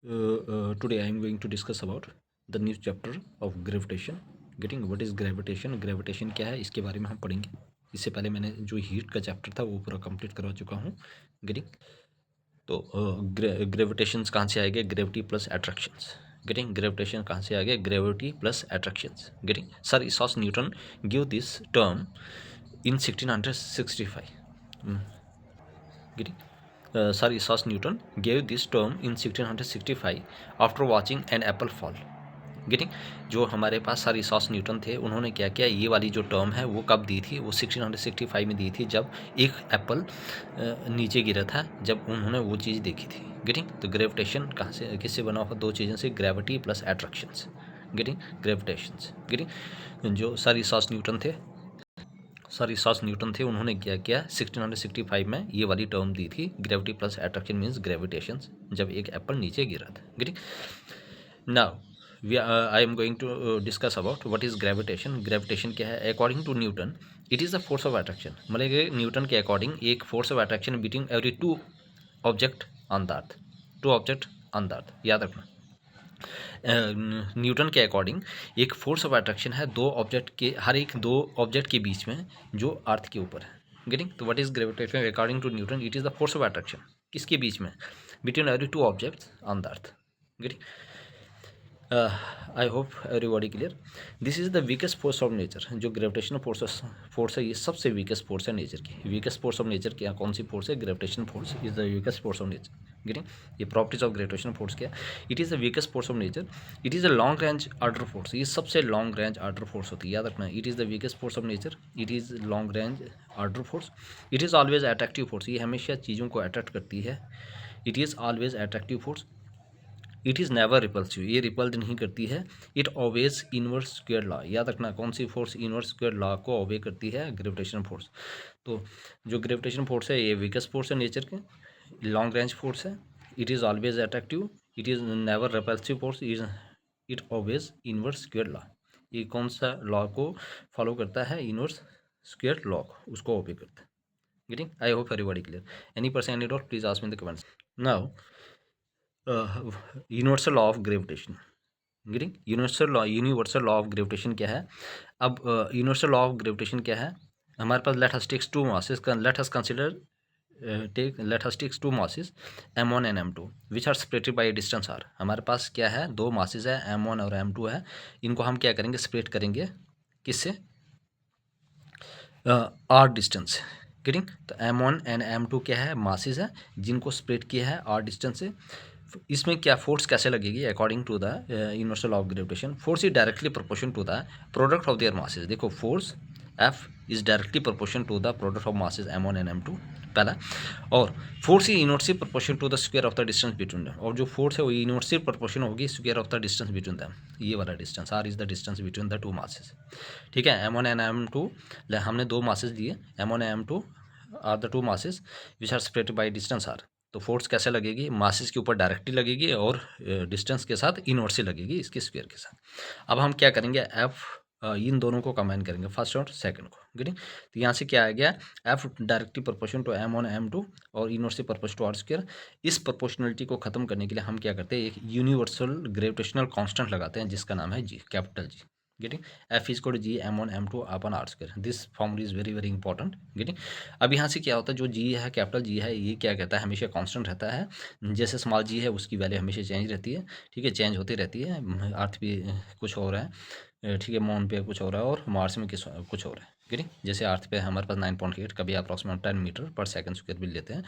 Today I am going to discuss about the new chapter of gravitation. Getting what is gravitation, gravitation क्या है इसके बारे में हम पढ़ेंगे. इससे पहले मैंने जो हीट का चैप्टर था वो पूरा कंप्लीट करवा चुका हूँ. गेटिंग तो ग्रेविटेशंस कहाँ से आएंगे, gravity plus attractions. Getting gravitation कहाँ से आ गया, gravity plus attractions. Getting sir Isaac Newton give this term in 1665. Getting Sir Isaac Newton gave this term in 1665 after watching an apple fall. Getting जो हमारे पास सर इसाक न्यूटन थे उन्होंने क्या किया, ये वाली जो टर्म है वो कब दी थी, वो 1665 में दी थी जब एक एप्पल नीचे गिरा था, जब उन्होंने वो चीज़ देखी थी. गेटिंग तो ग्रेविटेशन कहाँ से किससे बना हुआ, दो चीज़ों से, ग्रेविटी प्लस एट्रैक्शंस. गेटिंग ग्रेविटेशंस. गेटिंग जो सर इसाक न्यूटन थे, उन्होंने क्या किया, 1665 में ये वाली टर्म दी थी, gravity plus attraction means gravitation, जब एक एप्पल नीचे गिरा था. Getting now I am going to discuss about what is gravitation. Gravitation क्या है, according to Newton it is the force of attraction. मतलब कि न्यूटन के अकॉर्डिंग एक force of attraction between every two object on the earth. Two object on the earth, याद रखना. Newton के according एक फोर्स ऑफ अट्रैक्शन है दो ऑब्जेक्ट के, हर एक दो ऑब्जेक्ट के बीच में जो अर्थ के ऊपर है. गेटिंग तो what is gravitation according to Newton, it is the force of attraction किसके बीच में, between every two objects on the earth. Getting I hope everybody clear. This is the weakest force of nature. जो gravitational force है ये सबसे weakest force है nature की. Weakest force of nature क्या, कौन सी फोर्स है, gravitation force is the weakest force of nature. Getting ये प्रॉपर्टीज ऑफ ग्रेविटेशनल फोर्स क्या, it is the weakest force of nature. It is a long range order force. ये सबसे long range order force होती है, याद रखना. It is the weakest force of nature, it is long range order force. It is always attractive force. ये हमेशा चीज़ों को अट्रैक्ट करती है. It is always attractive force. It is never repulsive. ये रिपल्ड नहीं करती है. It always inverse square law. याद रखना कौन सी फोर्स इनवर्स स्क्वायर लॉ को ऑबे करती है, ग्रेविटेशन फोर्स. तो जो ग्रेविटेशन फोर्स है ये वीकेस्ट फोर्स है नेचर के, लॉन्ग रेंज फोर्स है. It is always attractive. It is never repulsive force. It always inverse square law. ये कौन सा लॉ को फॉलो करता है, इनवर्स स्क्वायर लॉ उसको ऑबे करता है. Getting I hope everybody clear. Any person any doubt please ask me in the comments. Now universal law of gravitation. Getting universal law of gravitation क्या है. अब universal law of gravitation क्या है, हमारे पास let us take two masses, let us consider let us take two masses m1 and m2 which are separated by distance r. हमारे पास क्या है, दो मासेस है m1 और m2 है. इनको हम क्या करेंगे, सेपरेट करेंगे किससे, r डिस्टेंस. गेटिंग तो m1 एंड m2 क्या है, मासेस है जिनको सेपरेट किया है r डिस्टेंस से. इसमें क्या फोर्स कैसे लगेगी, according to the universal law of gravitation, force is directly proportion to the product of their masses. देखो force F is directly proportion to the product of masses m1 and m2 पहला. और force is inversely proportion to the square of the distance between them. और जो force है वो inversely proportion होगी square of the distance between them. ये वाला distance r is the distance between the two masses. ठीक है, m1 एंड m2 हमने दो मासेस दिए, m1 and m2 are the two masses which are separated by distance r. तो force कैसे लगेगी, मासेस के ऊपर डायरेक्टली लगेगी और डिस्टेंस के साथ इनवर्सली लगेगी, इसके स्क्वायर के साथ. अब हम क्या करेंगे, एफ इन दोनों को कंबाइन करेंगे, फर्स्ट और सेकंड को. गेटिंग तो यहाँ से क्या आ गया, F directly proportion to m1 m2 और inversely proportion to r square. इस प्रोपोर्शनलिटी को खत्म करने के लिए हम क्या करते हैं, एक यूनिवर्सल ग्रेविटेशनल कांस्टेंट लगाते हैं जिसका नाम है G, capital G. Getting F is code G m1 m2 upon are square. This formula is very very important. Getting अब यहाँ से क्या होता है, जो जी है कैपिटल जी है ये क्या कहता है, हमेशा कांस्टेंट रहता है. जैसे स्मॉल जी है उसकी वैल्यू हमेशा चेंज रहती है. ठीक है, चेंज होती रहती है. अर्थ भी कुछ हो रहा है, ठीक है, मून पे कुछ हो रहा है और मार्स में कुछ हो रहा है. गेटिंग जैसे अर्थ पे हमारे पास 9.8 कभी अप्रॉक्सीमेट 10 मीटर पर सेकंड स्क्वायर भी लेते हैं.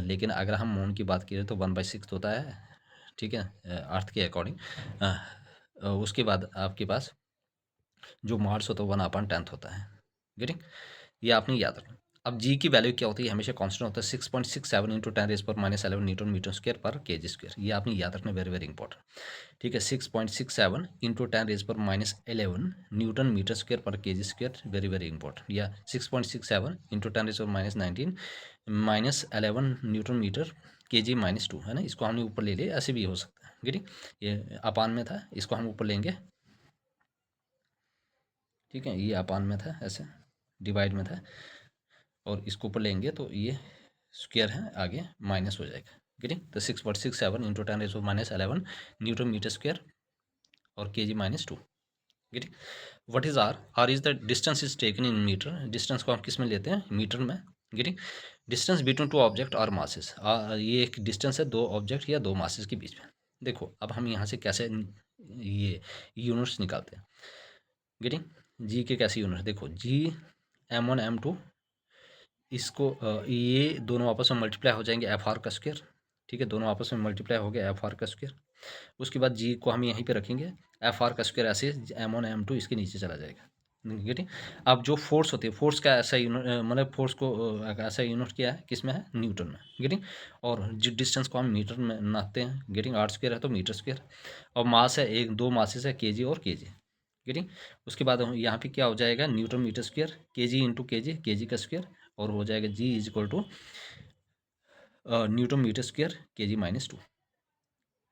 लेकिन अगर हम मून की बात करें तो 1/6 होता है. ठीक है, अर्थ के अकॉर्डिंग. उसके बाद आपके पास जो मार्स होता है 1/10 होता है. गेटिंग ये आपने याद रखना. अब जी की वैल्यू क्या होती है, हमेशा कांस्टेंट होता है, 6.67 इंटू 10⁻⁻11 न्यूटन मीटर स्क्वायर पर केजी स्क्वायर. ये आपने याद रखना, वेरी वेरी इंपॉर्टेंट. ठीक है, 6.67 इंटू 10⁻11 न्यूटन मीटर स्क्वायर पर kg square, very very important. या 6.67 इंटू 10⁻19 -11 न्यूटन मीटर kg-2 है ना, इसको हमने ऊपर ले लिया, ऐसे भी हो सकता है. गेटिंग ये अपान में था, इसको हम ऊपर लेंगे. ठीक है, ये अपान में था, ऐसे डिवाइड में था और इसको ऊपर लेंगे तो ये स्क्वायर है, आगे माइनस हो जाएगा. गेटिंग तो 6.67 इंटू 10⁻⁻11 न्यूटन मीटर स्क्वायर और kg-2 getting. What is r? R is the distance is taken in metre. Distance को हम किस में लेते हैं? मीटर में। Getting distance between two object और मासेस। ये एक डिस्टेंस है दो ऑब्जेक्ट या दो मासेस के बीच में। देखो अब हम यहाँ से कैसे ये यूनिट्स निकालते हैं। गेटिंग जी के कैसे यूनिट? देखो जी m1 m2 इसको ये दोनों आपस में मल्टीप्लाई हो जाएंगे एफ आर का स्क्वायर। ठीक है, दोनों आपस में मल्टीप्लाई हो गया एफ आर का स्क्वायर। उसके बाद जी को हम यहीं पे रखेंगे, एफ आर का स्क्वायर ऐसे m1 m2 इसके नीचे चला जाएगा। गेटिंग अब जो फोर्स होती है, फोर्स का ऐसा यूनिट मतलब फोर्स को ऐसा यूनिट क्या है, किस में है? न्यूटन में। गेटिंग और जो डिस्टेंस को हम मीटर में नापते हैं। गेटिंग आर स्क्वायर है तो मीटर स्क्वायर, और मास है एक दो मासेस है केजी और केजी। गेटिंग उसके बाद यहाँ पे क्या हो जाएगा? Newton metre square, KG into KG, KG का स्क्वायर, और हो जाएगा G is equal to Newton metre square kg-2।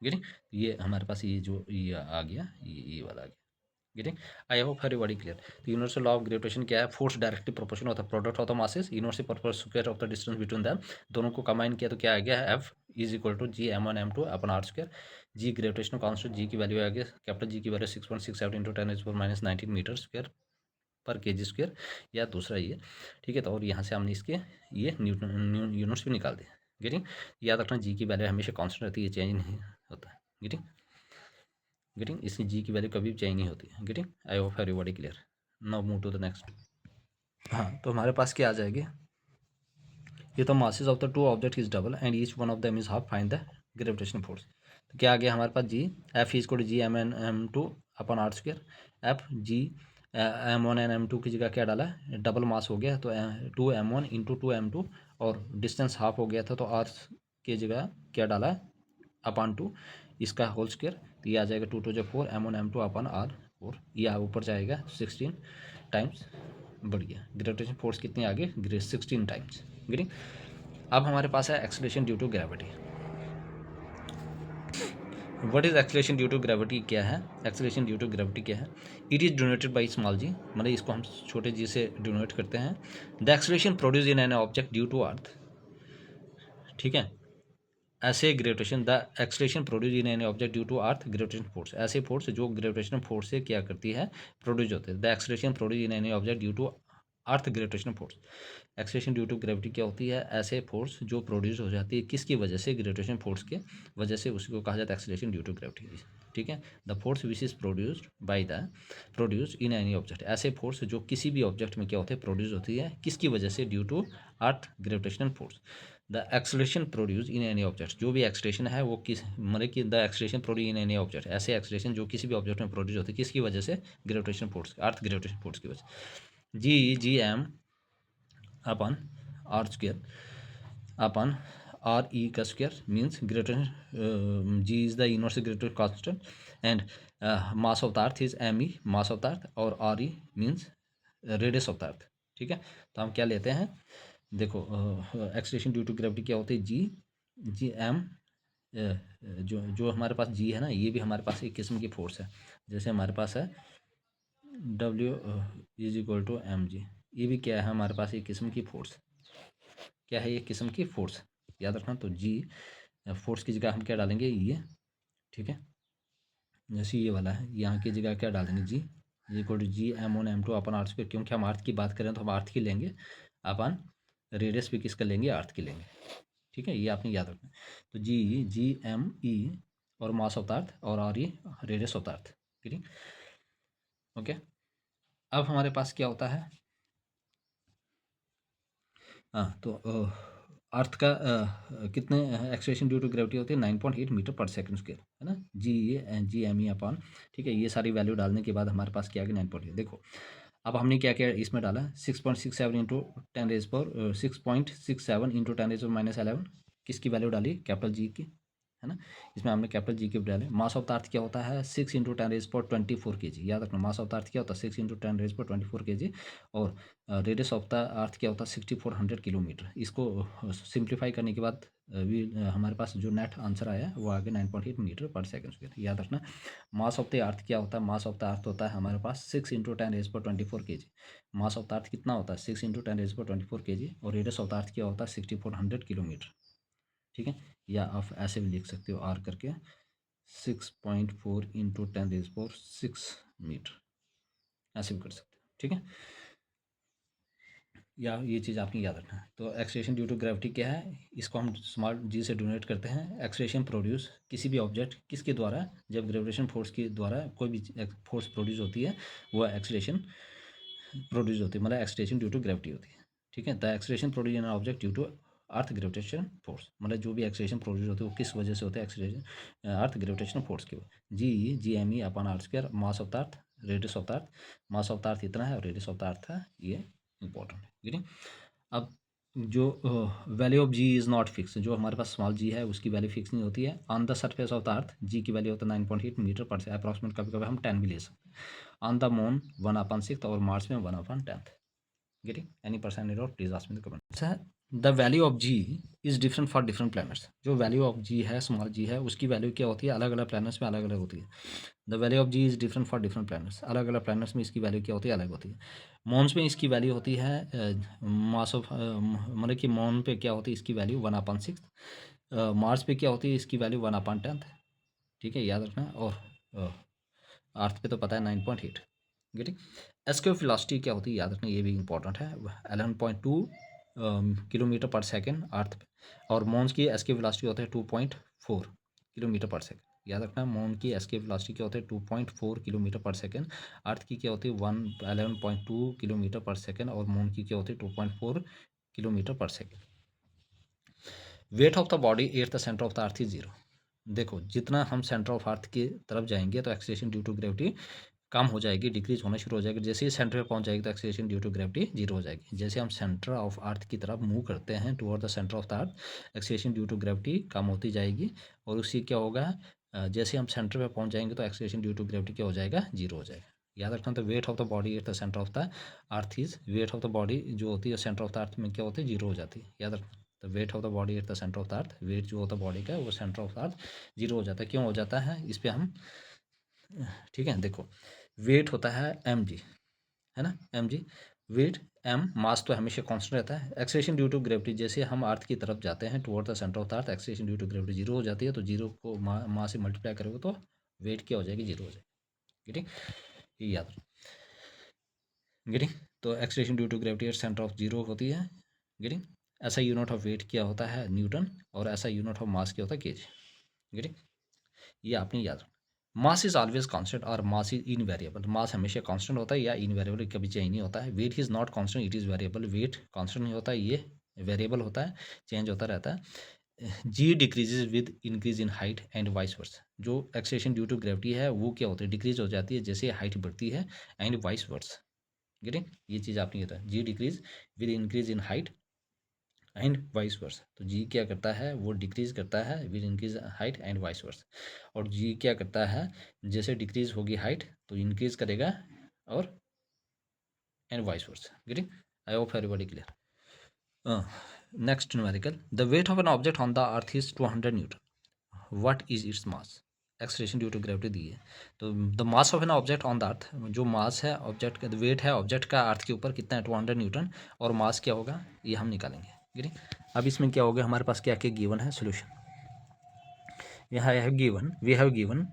Getting ये हमारे पास ये जो ये आ गया, ये वाला आ गया। Getting I hope everybody clear. तो यूनिवर्सल लॉ ऑफ ग्रेविटेशन क्या है? फोर्स डायरेक्टली प्रोपोर्शनल होता है product of the masses universal पर square of the distance between them. दोनों को कंबाइन किया तो क्या आ गया? F is equal to G m1 m2 upon are square. G gravitational constant, G की वैल्यू आ गया, कैपिटल जी की वैल्यू 6.67 इंटू 10⁻⁻19 मीटर स्क्वायर पर केजी स्क्वायर, या दूसरा ये। ठीक है, तो और यहाँ से हमने इसके ये न्यूटन यूनिट्स भी निकाल दिए। गेटिंग याद रखना जी की वैल्यू हमेशा कांस्टेंट रहती है, ये चेंज नहीं होता है। गेटिंग गेटिंग इसकी जी की वैल्यू कभी भी चेंज नहीं होती है। Getting I hope everybody clear. Now move to the next. हाँ, तो हमारे पास क्या आ जाएगी? ये तो masses of the two object is double and each one of them is half, find the gravitational force. तो क्या आ गया हमारे पास? G F is equal to G m1 m2 upon are square. F G m1 and m2 की जगह क्या डाला है? डबल मास हो गया तो 2m1 इंटू 2m2, और डिस्टेंस हाफ हो गया था तो आर की जगह क्या डाला है? अपान 2 इसका होल स्क्वायर। तो ये आ जाएगा 2 2 4 m1 m2 अपन आर 4। ये ऊपर जाएगा 16 टाइम्स बढ़ गया। ग्रेविटेशन फोर्स कितनी आ गई? 16 टाइम्स। गेटिंग अब हमारे पास है acceleration due to gravity. What is acceleration due to gravity? क्या है एक्सेलरेशन ड्यू टू ग्रेविटी? क्या है? It is denoted by small g, मतलब इसको हम छोटे जी से डिनोट करते हैं। The acceleration produce in an object due to earth. ठीक है, ऐसे gravitation, the acceleration produce in any object due to earth gravitation force, ऐसे फोर्स जो ग्रेविटेशन फोर्स से क्या करती है? प्रोड्यूस होते हैं। The acceleration produce in any object due to earth gravitation force. Acceleration due to gravity क्या होती है? ऐसे फोर्स जो प्रोड्यूस हो जाती है किसकी वजह से? ग्रेविटेशन फोर्स के वजह से, उसको कहा जाता है एक्सेलरेशन ड्यू टू ग्रेविटी। ठीक है, the force which is produced by the produce in any object, ऐसे फोर्स जो किसी भी ऑब्जेक्ट में क्या होते हैं? प्रोड्यूस होती है किसकी वजह से? Due to earth gravitational force. The acceleration produce in any object, जो भी एक्सेलरेशन है वो किस मतलब कि the acceleration produce in any object, ऐसे एक्सेलरेशन जो किसी भी ऑब्जेक्ट में प्रोड्यूस होती है किसकी वजह से? Gravitation force, earth gravitation force की वजह। G M upon are square upon r e का square means gravitation, G is the universal gravitation constant and mass of the earth is M E, mass of the earth, और r e means radius of the earth. ठीक है, तो हम क्या लेते हैं? देखो एक्सेलरेशन ड्यू टू ग्रेविटी क्या होती है? जी एम जो जो हमारे पास जी है ना, ये भी हमारे पास एक किस्म की फोर्स है। जैसे हमारे पास है W is equal to M G, ये भी क्या है? हमारे पास एक किस्म की फोर्स। क्या है? एक किस्म की फोर्स, याद रखना। तो जी फोर्स की जगह हम क्या डालेंगे? ये। ठीक है, जैसे ये वाला है, यहाँ की जगह क्या डालेंगे? G is equal to G m1 m2 upon earth square, क्योंकि हम अर्थ की बात करें तो हम अर्थ की लेंगे, अपन रेडियस भी किसका लेंगे? अर्थ की लेंगे। ठीक है, ये आपने याद रखना। तो जी एम ई और मास ऑफ द अर्थ, और r E radius of the earth. ठीक, ओके। अब हमारे पास क्या होता है? हाँ, तो अर्थ का कितने एक्सेलरेशन ड्यू टू ग्रेविटी होती है? 9.8 मीटर पर सेकंड स्क्वायर, है ना। जी एम ई अपॉन, ठीक है, ये सारी वैल्यू डालने के बाद हमारे पास क्या आ गया? 9.8। देखो अब हमने क्या क्या इसमें डाला? 6.67 इंटू 10⁻, 6.67 इंटू 10⁻⁻11 किसकी वैल्यू डाली? कैपिटल जी की, है ना। इसमें हमने कैपिटल जी के डाले। मास ऑफ द अर्थ क्या होता है? 6 इंटू 10⁻24 kg, याद रखना। मास ऑफ द अर्थ क्या होता है? 6 इंटू 10⁻24 kg। और रेडियस ऑफ द अर्थ क्या होता है? 6400 किलोमीटर। इसको सिंप्लीफाई करने के बाद हमारे पास जो नेट आंसर आया वो आ गया 9.8 मीटर पर सेकंड स्क्वायर। याद रखना। मास ऑफ द अर्थ क्या होता है? मास ऑफ द अर्थ होता है हमारे पास 6 into 10⁻24 kg। Mass of the अर्थ कितना होता है? 6 इंटू 10⁻24 kg। और रेडियस ऑफ द अर्थ क्या होता है? 6400 किलोमीटर। ठीक है, या आप ऐसे भी लिख सकते हो आर करके 6.4 इंटू 10⁻⁶ मीटर, ऐसे भी कर सकते हो। ठीक है, या ये चीज़ आपने याद रखना है। तो एक्सलेशन ड्यू टू ग्रेविटी क्या है, इसको हम स्मॉल जी से डिनोट करते हैं। एक्सलेशन प्रोड्यूस किसी भी ऑब्जेक्ट किसके द्वारा, जब ग्रेविटेशन फोर्स के द्वारा कोई भी फोर्स प्रोड्यूस होती है वो एक्सलेशन प्रोड्यूस होती है, मतलब एक्सलेशन ड्यू टू ग्रेविटी होती है। ठीक है, the acceleration produce in object due to earth gravitation force, मतलब जो भी एक्सलेशन प्रोड्यूस होती है वो किस वजह से होता है, एक्सलेशन अर्थ ग्रेविटेशन फोर्स की वजह। G M E upon are square, mass of the earth, radius of the earth, mass of the earth इतना है और रेडियस ऑफ द अर्थ है ये इंपॉर्टेंट है। ठीक है, अब जो value of g is not fix, जो हमारे पास स्मॉल जी है उसकी वैल्यू फिक्स नहीं होती है। On the surface of the earth G की वैल्यू होता है 9.8 मीटर पर से अप्रॉक्सीमेट, कभी कभी हम 10 भी ले सकते हैं। ऑन द मून 1/6 और मार्स में 1/10। Getting any person error please ask me the comment. अच्छा, the value of ji is different for different planets. जो वैल्यू ऑफ जी है, स्मॉल जी है, उसकी वैल्यू क्या होती है, अलग अलग प्लैनेट्स में अलग अलग होती है। The value of ji is different for different planets, अलग अलग प्लैनेट्स में इसकी वैल्यू क्या होती है, अलग होती है। मॉन्स में इसकी वैल्यू होती है मास ऑफ, मतलब कि मॉन पे क्या होती है इसकी वैल्यू 1/6, मार्स पे क्या होती है इसकी वैल्यू 1/10। ठीक है, याद रखना। और अर्थ पे तो पता है 9.8। गेटिंग एस्केप वेलोसिटी क्या होती है, याद रखना, ये भी इंपॉर्टेंट है। 11.2 किलोमीटर पर सेकेंड अर्थ पे, और मॉन्स की एस्केप वेलोसिटी होता है 2.4 किलोमीटर पर सेकेंड। याद रखना, मून की एस्केप वेलोसिटी क्या होती है 2.4 किलोमीटर पर सेकेंड, अर्थ की क्या होती है 11.2 किलोमीटर पर सेकेंड, और मून की क्या होती है 2.4 kilometre per second. Wait of the body at the centre of the earth is 0। देखो, जितना हम सेंटर ऑफ अर्थ की तरफ जाएंगे तो एक्सेलरेशन ड्यू टू ग्रेविटी कम हो जाएगी, डिक्रीज होना शुरू हो जाएगी। जैसे ही सेंटर पे पहुंच जाएगी तो एक्सेलरेशन ड्यू टू ग्रेविटी 0 हो जाएगी। जैसे हम सेंटर ऑफ अर्थ की तरफ मूव करते हैं toward the centre of the earth, acceleration due to gravity कम होती जाएगी, और उससे क्या होगा, जैसे हम सेंटर पे पहुंच जाएंगे तो एक्सेलरेशन ड्यू टू ग्रेविटी क्या हो जाएगा, 0 हो जाएगा। याद रखना, तो weight of the body at the centre of the earth is, wait of the body जो होती है सेंटर ऑफ द अर्थ में क्या होती है, 0 हो जाती है। याद रखना, तो weight of the body at the centre of the earth, weight जो होता है बॉडी का वो सेंटर ऑफ द अर्थ 0 हो जाता है। क्यों हो जाता है, इस पर हम, ठीक है, देखो, वेट होता है एम जी, है ना, एम जी वेट, एम मास तो हमेशा कांस्टेंट रहता है। एक्सेलरेशन ड्यू टू ग्रेविटी, जैसे हम अर्थ की तरफ जाते हैं toward the centre of the earth, acceleration due to gravity 0 हो जाती है। तो 0 को मास से मल्टीप्लाई करोगे तो वेट क्या हो जाएगी, 0 हो जाएगी। ठीक, ये याद रखो। गेटिंग, तो acceleration due to gravity at centre of 0 होती है। गेटिंग, ऐसा यूनिट ऑफ वेट क्या होता है, न्यूटन, और ऐसा यूनिट ऑफ मास क्या होता है, केज। गेटिंग, ये आपने याद रखना। मास इज ऑलवेज कांस्टेंट और मास इज इनवेरिएबल, मास हमेशा कांस्टेंट होता है या इनवेरिएबल, कभी चेंज नहीं होता है। Weight is not constant, it is variable, weight constant नहीं होता है, ये वेरिएबल होता है, चेंज होता रहता है। G decreases with increase in height and vice versa, जो एक्सेलरेशन ड्यू टू ग्रेविटी है वो क्या होती है, डिक्रीज हो जाती है जैसे हाइट बढ़ती है, एंड वाइस वर्सा। गेटिंग, ये चीज़ आपने कहता है, G decrease with increase in height and vice versa. तो जी क्या करता है, वो डिक्रीज करता है with increase height and vice versa, और जी क्या करता है, जैसे डिक्रीज होगी हाइट तो इंक्रीज करेगा, और and vice versa. Getting, I hope everybody clear. Next numerical, the weight of an object on the earth is 200 Newton, what is its mass. Acceleration due to gravity दी है, तो the mass of an object on the earth, जो mass है object का, wait है object का अर्थ के ऊपर कितना है, 200 न्यूटन, और मास क्या होगा ये हम निकालेंगे। ठीक, अब इसमें क्या होगा, हमारे पास क्या क्या गिवन है सोल्यूशन। यहाँ have given, we have given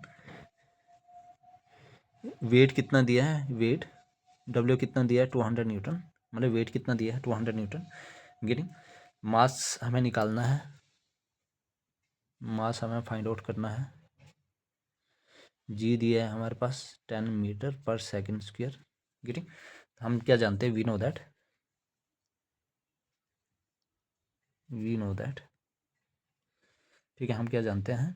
weight कितना दिया है, वेट डब्ल्यू कितना दिया है 200 न्यूटन, मतलब वेट कितना दिया है 200 न्यूटन। गेटिंग, मास हमें निकालना है, मास हमें फाइंड आउट करना है। जी दिया है हमारे पास 10 मीटर पर सेकेंड स्क्वायर। गेटिंग, हम क्या जानते हैं, we know that, we know that, ठीक है, हम क्या जानते हैं,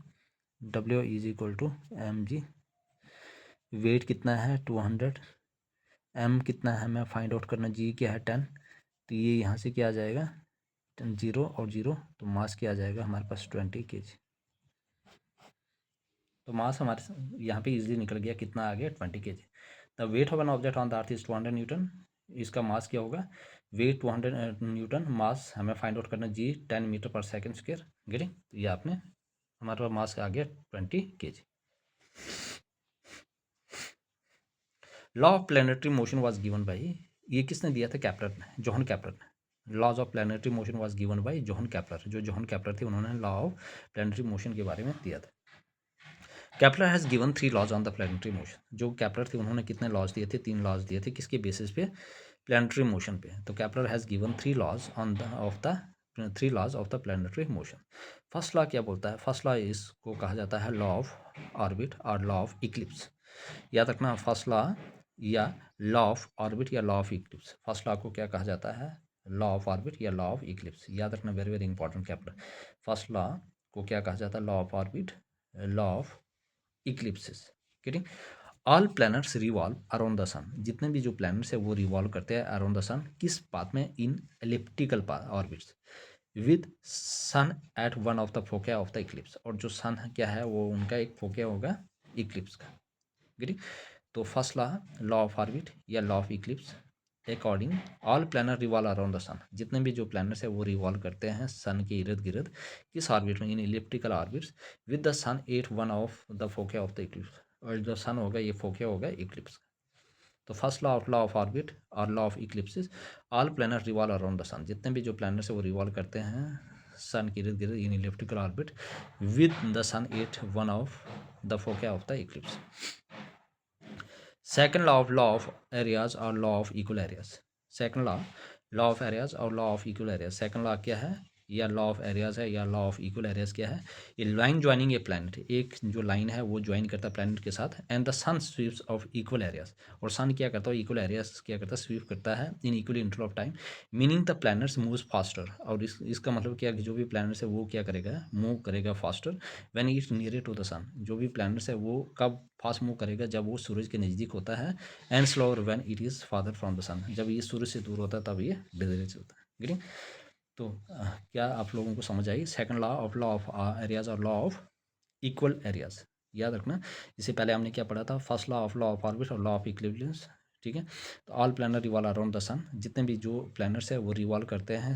W is equal to M G, weight कितना है 200, एम कितना है हमें फाइंड आउट करना, जी क्या है 10, तो ये यहाँ से क्या आ जाएगा 0 और 0, तो मास क्या आ जाएगा हमारे पास 20 kg। तो मास हमारे यहाँ पे इजीली निकल गया, कितना आ गया 20 kg। The weight of an object on the earth is 200 Newton, इसका मास क्या होगा, वेट 200 न्यूटन, मास हमें फाइंड आउट करना जी 10 मीटर पर सेकेंड स्क्वायर। गेटिंग, तो ये आपने, हमारे पास मास आ गया 20 kg। Law of planetary motion was given by, ये किसने दिया था, कैप्लर ने, जॉन कैप्लर ने। Laws of planetary motion was given by Johann Kepler, जो जोहन केपलर थे उन्होंने लॉ ऑफ प्लानिटरी मोशन के बारे में दिया था। Kepler has given 3 laws on the planetary motion, जो केपलर थे उन्होंने कितने लॉज दिए थे, 3 लॉज दिए थे, किसके बेसिस पे, प्लानिटरी मोशन पे। तो Kepler has given 3 laws on the of the 3 laws of the planetary motion. First law क्या बोलता है, फर्स्ट लॉ इसको कहा जाता है लॉ ऑफ ऑर्बिट और लॉ ऑफ इक्लिप्स। याद रखना, फर्स्ट लॉ या लॉ ऑफ ऑर्बिट या law of eclipse, first law को क्या कहा जाता है, लॉ ऑफ ऑर्बिट या लॉ ऑफ इक्लिप्स। याद रखना, very very important Kepler. First law को क्या कहा जाता है, law of orbit, law of eclipses. ठीक, all planets revolve around the sun, जितने भी जो प्लैनेट्स है वो रिवॉल्व करते हैं अराउंड द सन, किस पाथ में, in elliptical orbits with sun at one of the foci of the eclipse. और जो सन क्या है वो उनका एक फोकिया होगा इक्लिप्स का। ठीक, तो first law, law of orbit या law of eclipse, according all planet revolve around the sun, जितने भी जो प्लैनेट्स है वो रिवॉल्व करते हैं सन के इर्द गिर्द, किस ऑर्बिट में, in elliptical orbits with the sun at one of the foci of the eclipse. और जो सन होगा ये फोकिया होगा इक्लिप्स का। तो फर्स्ट लॉ ऑफ ऑर्बिट और law of eclipses, all planet revolve around the sun, जितने भी जो प्लैनेट्स है वो रिवॉल्व करते हैं सन के इर्द गिर्द in elliptical orbit with the sun at one of the foci of the eclipse. Second law of areas और law of equal areas. Second law of areas और law of equal areas. Second law क्या है, या law of areas है या law of equal areas क्या है, ये लाइन ज्वाइनिंग ए प्लैनेट, एक जो लाइन है वो ज्वाइन करता है प्लैनेट के साथ, and the sun sweeps of equal areas, और सन क्या करता है, इक्वल एरियाज क्या करता है, स्वीप करता है in equal interval of time, meaning the planets moves faster. और इसका मतलब क्या है, जो भी प्लैनेट्स है वो क्या करेगा, मूव करेगा faster when it's near to the sun, जो भी प्लैनेट्स है वो कब फास्ट मूव करेगा, जब वो सूरज के नज़दीक होता है, and slower when it is farther from the sun, जब ये सूरज से दूर होता है तब ये धीरे चलता है। ठीक, तो क्या आप लोगों को समझ आई, सेकंड लॉ ऑफ एरियाज और लॉ ऑफ इक्वल एरियाज। याद रखना, इससे पहले हमने क्या पढ़ा था, फर्स्ट लॉ ऑफ ऑर्बिट और लॉ ऑफ इक्विलिब्रियम। ठीक है, तो all planet revolve around the sun, जितने भी जो प्लैनेट्स है वो रिवॉल्व करते हैं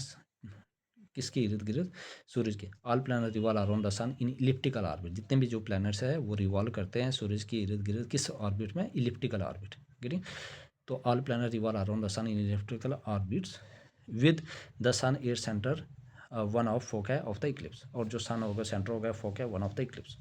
किसके इर्द गिर्द, सूरज के। All planet revolve around the sun in elliptical orbit, जितने भी जो प्लैनेट्स है वो रिवॉल्व करते हैं सूरज के इर्द गिर्द, किस ऑर्बिट में, इलिप्टिकल ऑर्बिट। ठीक, तो all planet revolve around the sun in elliptical orbits with the sun at centre one of foci of the eclipse, और जो सन होगा सेंटर होगा foci one of the eclipse.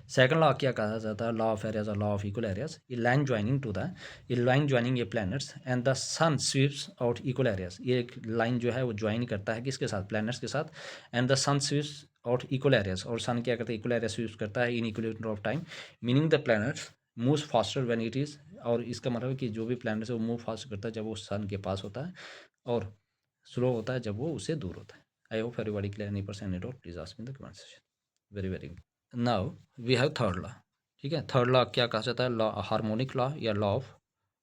Second law क्या कहा जाता है, लॉ ऑफ एरियाज और law of equal areas, a line joining a planets and the sun sweeps out equal areas, ये एक लाइन जो है वो ज्वाइन करता है किसके साथ, प्लैनेट्स के साथ, and the sun sweeps out equal areas, और सन क्या करता है, इक्वल एरिया स्वीप्स करता है in equal interval of time, meaning the planets moves faster when it is, और इसका मतलब है कि जो भी प्लैनेट्स है वो मूव फास्ट करता है जब वो सन के पास होता है, और स्लो होता है जब वो उससे दूर होता है। I hope everybody clear, any person any doubt please ask me in the comment section. Very very now we have third law. ठीक है, थर्ड लॉ क्या कहा जाता है, लॉ हार्मोनिक लॉ या लॉ ऑफ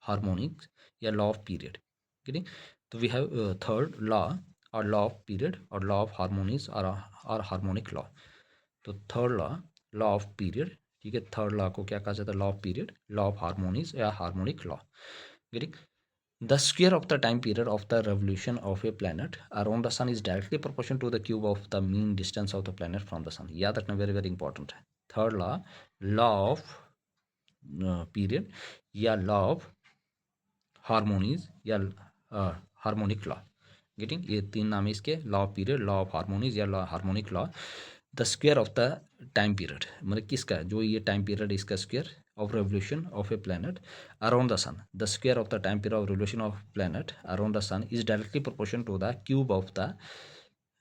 हार्मोनिक्स या लॉ ऑफ पीरियड। ठीक है, तो वी हैव थर्ड लॉ और लॉ ऑफ पीरियड और लॉ ऑफ हार्मोनिक्स और हार्मोनिक लॉ। तो थर्ड लॉ ऑफ पीरियड। ठीक है, थर्ड लॉ को क्या कहा जाता है, law of period, law of harmonics या हार्मोनिक लॉ। ठीक, the square of the time period of the revolution of a planet around the sun is directly proportional to the cube of the mean distance of the planet from the sun। याद रखना, very very important है। Third law of period या law of harmonies या harmonic law. Getting, ये तीन नाम है इसके, law of period, law of harmonies या law harmonic law. The square of the time period, मतलब किसका, जो ये टाइम पीरियड इसका square of revolution of a planet around the sun, the square of the time period of revolution of planet around the sun is directly proportional to the cube of the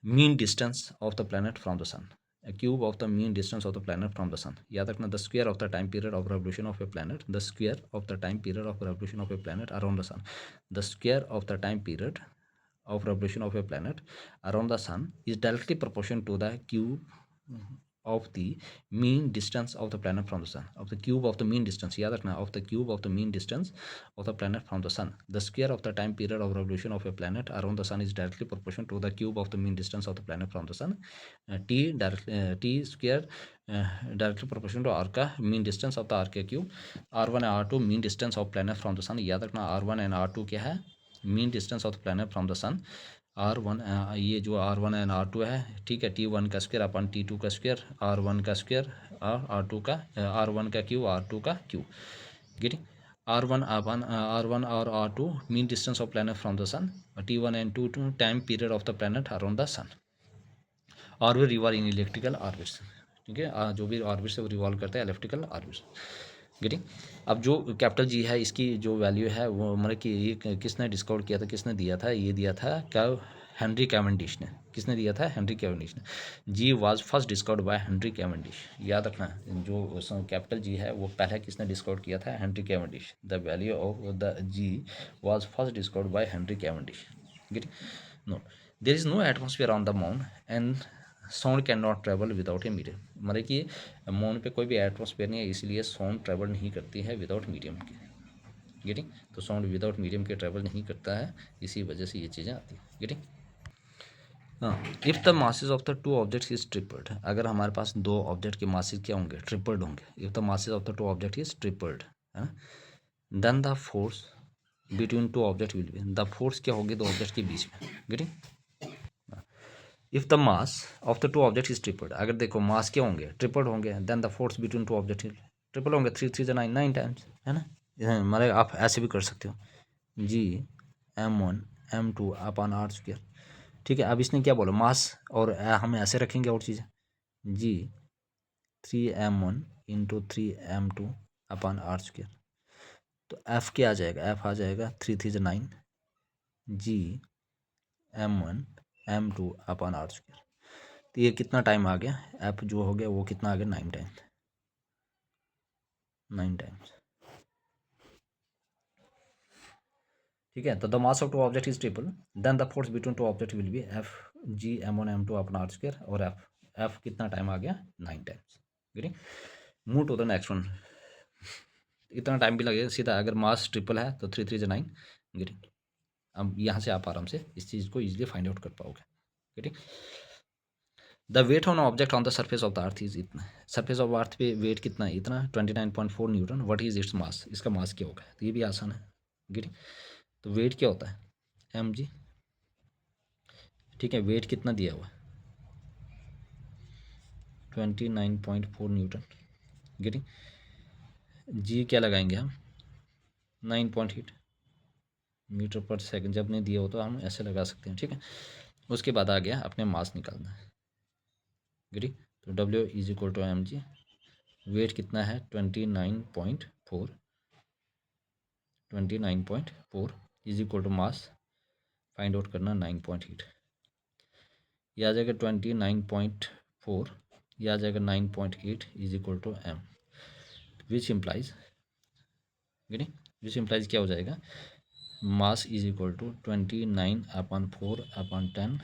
mean distance of the planet from the sun, a cube of the mean distance of the planet from the sun। याद रखना, the square of the time period of revolution of a planet, the square of the time period of revolution of a planet around the sun, the square of the time period of revolution of a planet around the sun is directly proportional to the cube of the mean distance of the planet from the sun, of the cube of the mean distance, याद रखना, of the cube of the mean distance of the planet from the sun, the square of the time period of revolution of a planet around the sun is directly proportional to the cube of the mean distance of the planet from the sun, t square directly proportional to r का mean distance of the r का cube, r1 and r2 mean distance of planet from the sun। याद रखना, r1 and r2 क्या है, mean distance of the planet from the sun, R1 ये जो R1 and R2 है, ठीक है, T1 का स्क्वायर अपन T2 का स्क्वायर, R1 का स्क्वायर और R2 का R1 का क्यू R2 का Q. Getting, R1 R1 or R2 mean distance of planet from the sun, T1 and T2 time period of the planet around the sun, और वे revolve in electrical orbits, ठीक है, जो भी orbit से वो revolve करते हैं इलेक्ट्रिकल ऑर्बिट्स, गेटिंग। अब जो कैपिटल जी है इसकी जो वैल्यू है वो मतलब कि ये किसने डिस्कवर किया था, किसने दिया था, ये दिया था क्या, हेनरी कैवेंडिश ने। किसने दिया था, हेनरी कैवेंडिश ने। G was first discovered by Henry Cavendish, याद रखना। जो कैपिटल जी है वो पहले किसने डिस्कवर किया था, Henry Cavendish. The value of the G was first discovered by Henry Cavendish, getting. No, there is no atmosphere on the moon and sound can not travel without a medium, मतलब कि moon पे कोई भी atmosphere नहीं है, इसलिए sound travel नहीं करती है विदाउट मीडियम के, गेटिंग। तो साउंड विदाउट मीडियम के ट्रेवल नहीं करता है, इसी वजह से ये चीज़ें आती हैं, गेटिंग। हाँ, if the masses of the two objects is tripled, अगर हमारे पास दो ऑब्जेक्ट के मासेस क्या होंगे, ट्रिपल्ड होंगे। If the masses of the two object is tripled, है ना, then the force between two object will be, the force क्या होगी दो ऑब्जेक्ट के बीच में, getting. If the mass of the two object is tripled, अगर देखो मास क्या होंगे, ट्रिपल्ड होंगे, then the force between two object triple होंगे, 3 3 9 टाइम्स, है ना। मतलब आप ऐसे भी कर सकते हो, जी m1 m2 upon are square, ठीक है। अब इसने क्या बोला, मास, और हम ऐसे रखेंगे और चीज़ें, G 3m1 into 3m2 upon are square, तो एफ क्या आ जाएगा, एफ आ जाएगा 3 3 9 जी m1 m2 upon are square. तो ये कितना टाइम आ गया, एफ जो हो गया वो कितना आ गया, 9 टाइम्स, 9 टाइम्स, ठीक है। तो the mass of two object is triple, then the force between two object will be F G m1 m2 upon are square, और एफ, एफ कितना टाइम आ गया, 9 times, getting. Move to the next one, इतना time भी लगेगा सीधा, अगर मास triple है तो 3 3 9, गेटिंग। अब यहाँ से आप आराम से इस चीज़ को ईजिली फाइंड आउट कर पाओगे, getting. The weight on object on the surface of the earth is इतना, सर्फेस ऑफ अर्थ पे वेट कितना है, इतना 29.4 newton, what is its mass, इसका मास क्या होगा, तो ये भी आसान है, गेटिंग। तो वेट क्या होता है, एम जी, ठीक है, वेट कितना दिया हुआ है, 29.4 न्यूटन, गेटिंग। जी क्या लगाएंगे हम, 9.8 मीटर पर सेकंड, जब नहीं दिया हो तो हम ऐसे लगा सकते हैं, ठीक है। उसके बाद आ गया अपने मास निकालना है, गेटिंग। तो W is equal to M G, weight कितना है 29.4 is equal to mass, find out करना 9.8, यह आ जाएगा 29.4, यह आ जाएगा 9.8 is equal to M, which implies, getting, which implies क्या हो जाएगा, मास इज इक्वल टू 29/4/10,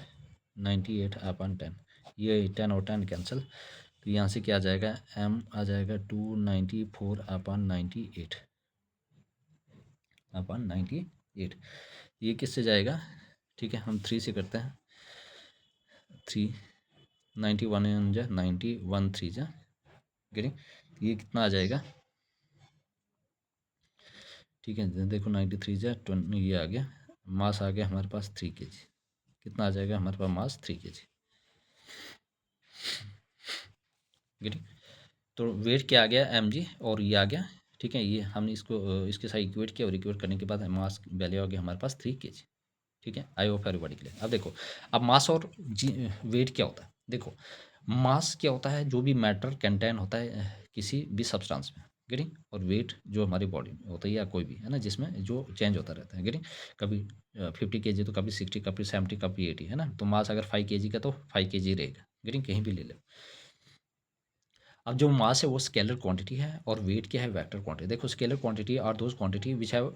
98/10, ये 10 और 10 कैंसिल, तो यहाँ से क्या आ जाएगा, एम आ जाएगा 294/98, ये किससे जाएगा, ठीक है, हम 3 से करते हैं, 3 91 जा 91 3 जा, गेटिंग। ये कितना आ जाएगा, ठीक है, देखो 93 जा 20, ये आ गया, मास आ गया हमारे पास 3 kg, कितना आ जाएगा हमारे पास मास 3 kg, गेटिंग। तो वेट क्या आ गया एम जी, और ये आ गया, ठीक है, ये हमने इसको इसके साथ इक्वेट किया, और इक्वेट करने के बाद मास वैल्यू आ गया हमारे पास 3 kg, ठीक है। I hope everybody clear. अब देखो, अब मास और जी वेट क्या होता है, देखो मास क्या होता है, जो भी मैटर कंटेन होता है किसी भी सब्सटेंस में, गेटिंग। और वेट जो हमारी बॉडी में होता है या कोई भी, है ना, जिसमें जो चेंज होता रहता है, गेटिंग। कभी 50 kg तो कभी 60, कभी 70, कभी 80, है ना। तो मास अगर 5 kg का तो 5 kg रहेगा, गेटिंग, कहीं भी ले लो। अब जो मास है वो स्केलर क्वांटिटी है, और वेट क्या है, वेक्टर क्वांटिटी। देखो scalar quantity are those quantity which have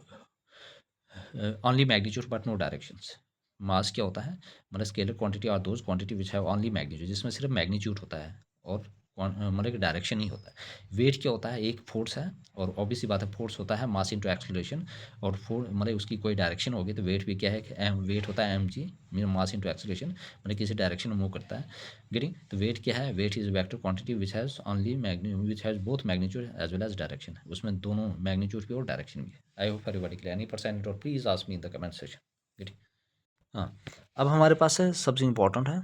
only magnitude but no directions. Mass क्या होता है, मतलब scalar quantity are those quantity which have only magnitude, जिसमें सिर्फ मैग्नीट्यूड होता है और मतलब डायरेक्शन नहीं होता है। वेट क्या होता है, एक फोर्स है, और ऑब्वियसली बात है फोर्स होता है मास इंटू एक्सीलरेशन, और फोर्स मतलब उसकी कोई डायरेक्शन होगी, तो वेट भी क्या है, वेट होता है M G, mean mass into acceleration, मतलब किसी डायरेक्शन में मूव करता है, गेटिंग। तो वेट क्या है, weight is vector quantity which has only which has both magnitude as well as direction, उसमें दोनों मैग्नीट्यूड भी और डायरेक्शन भी है। I hope everybody clear, any percent और please ask me in the comment section, getting. हाँ, अब हमारे पास है सबसे इंपॉर्टेंट है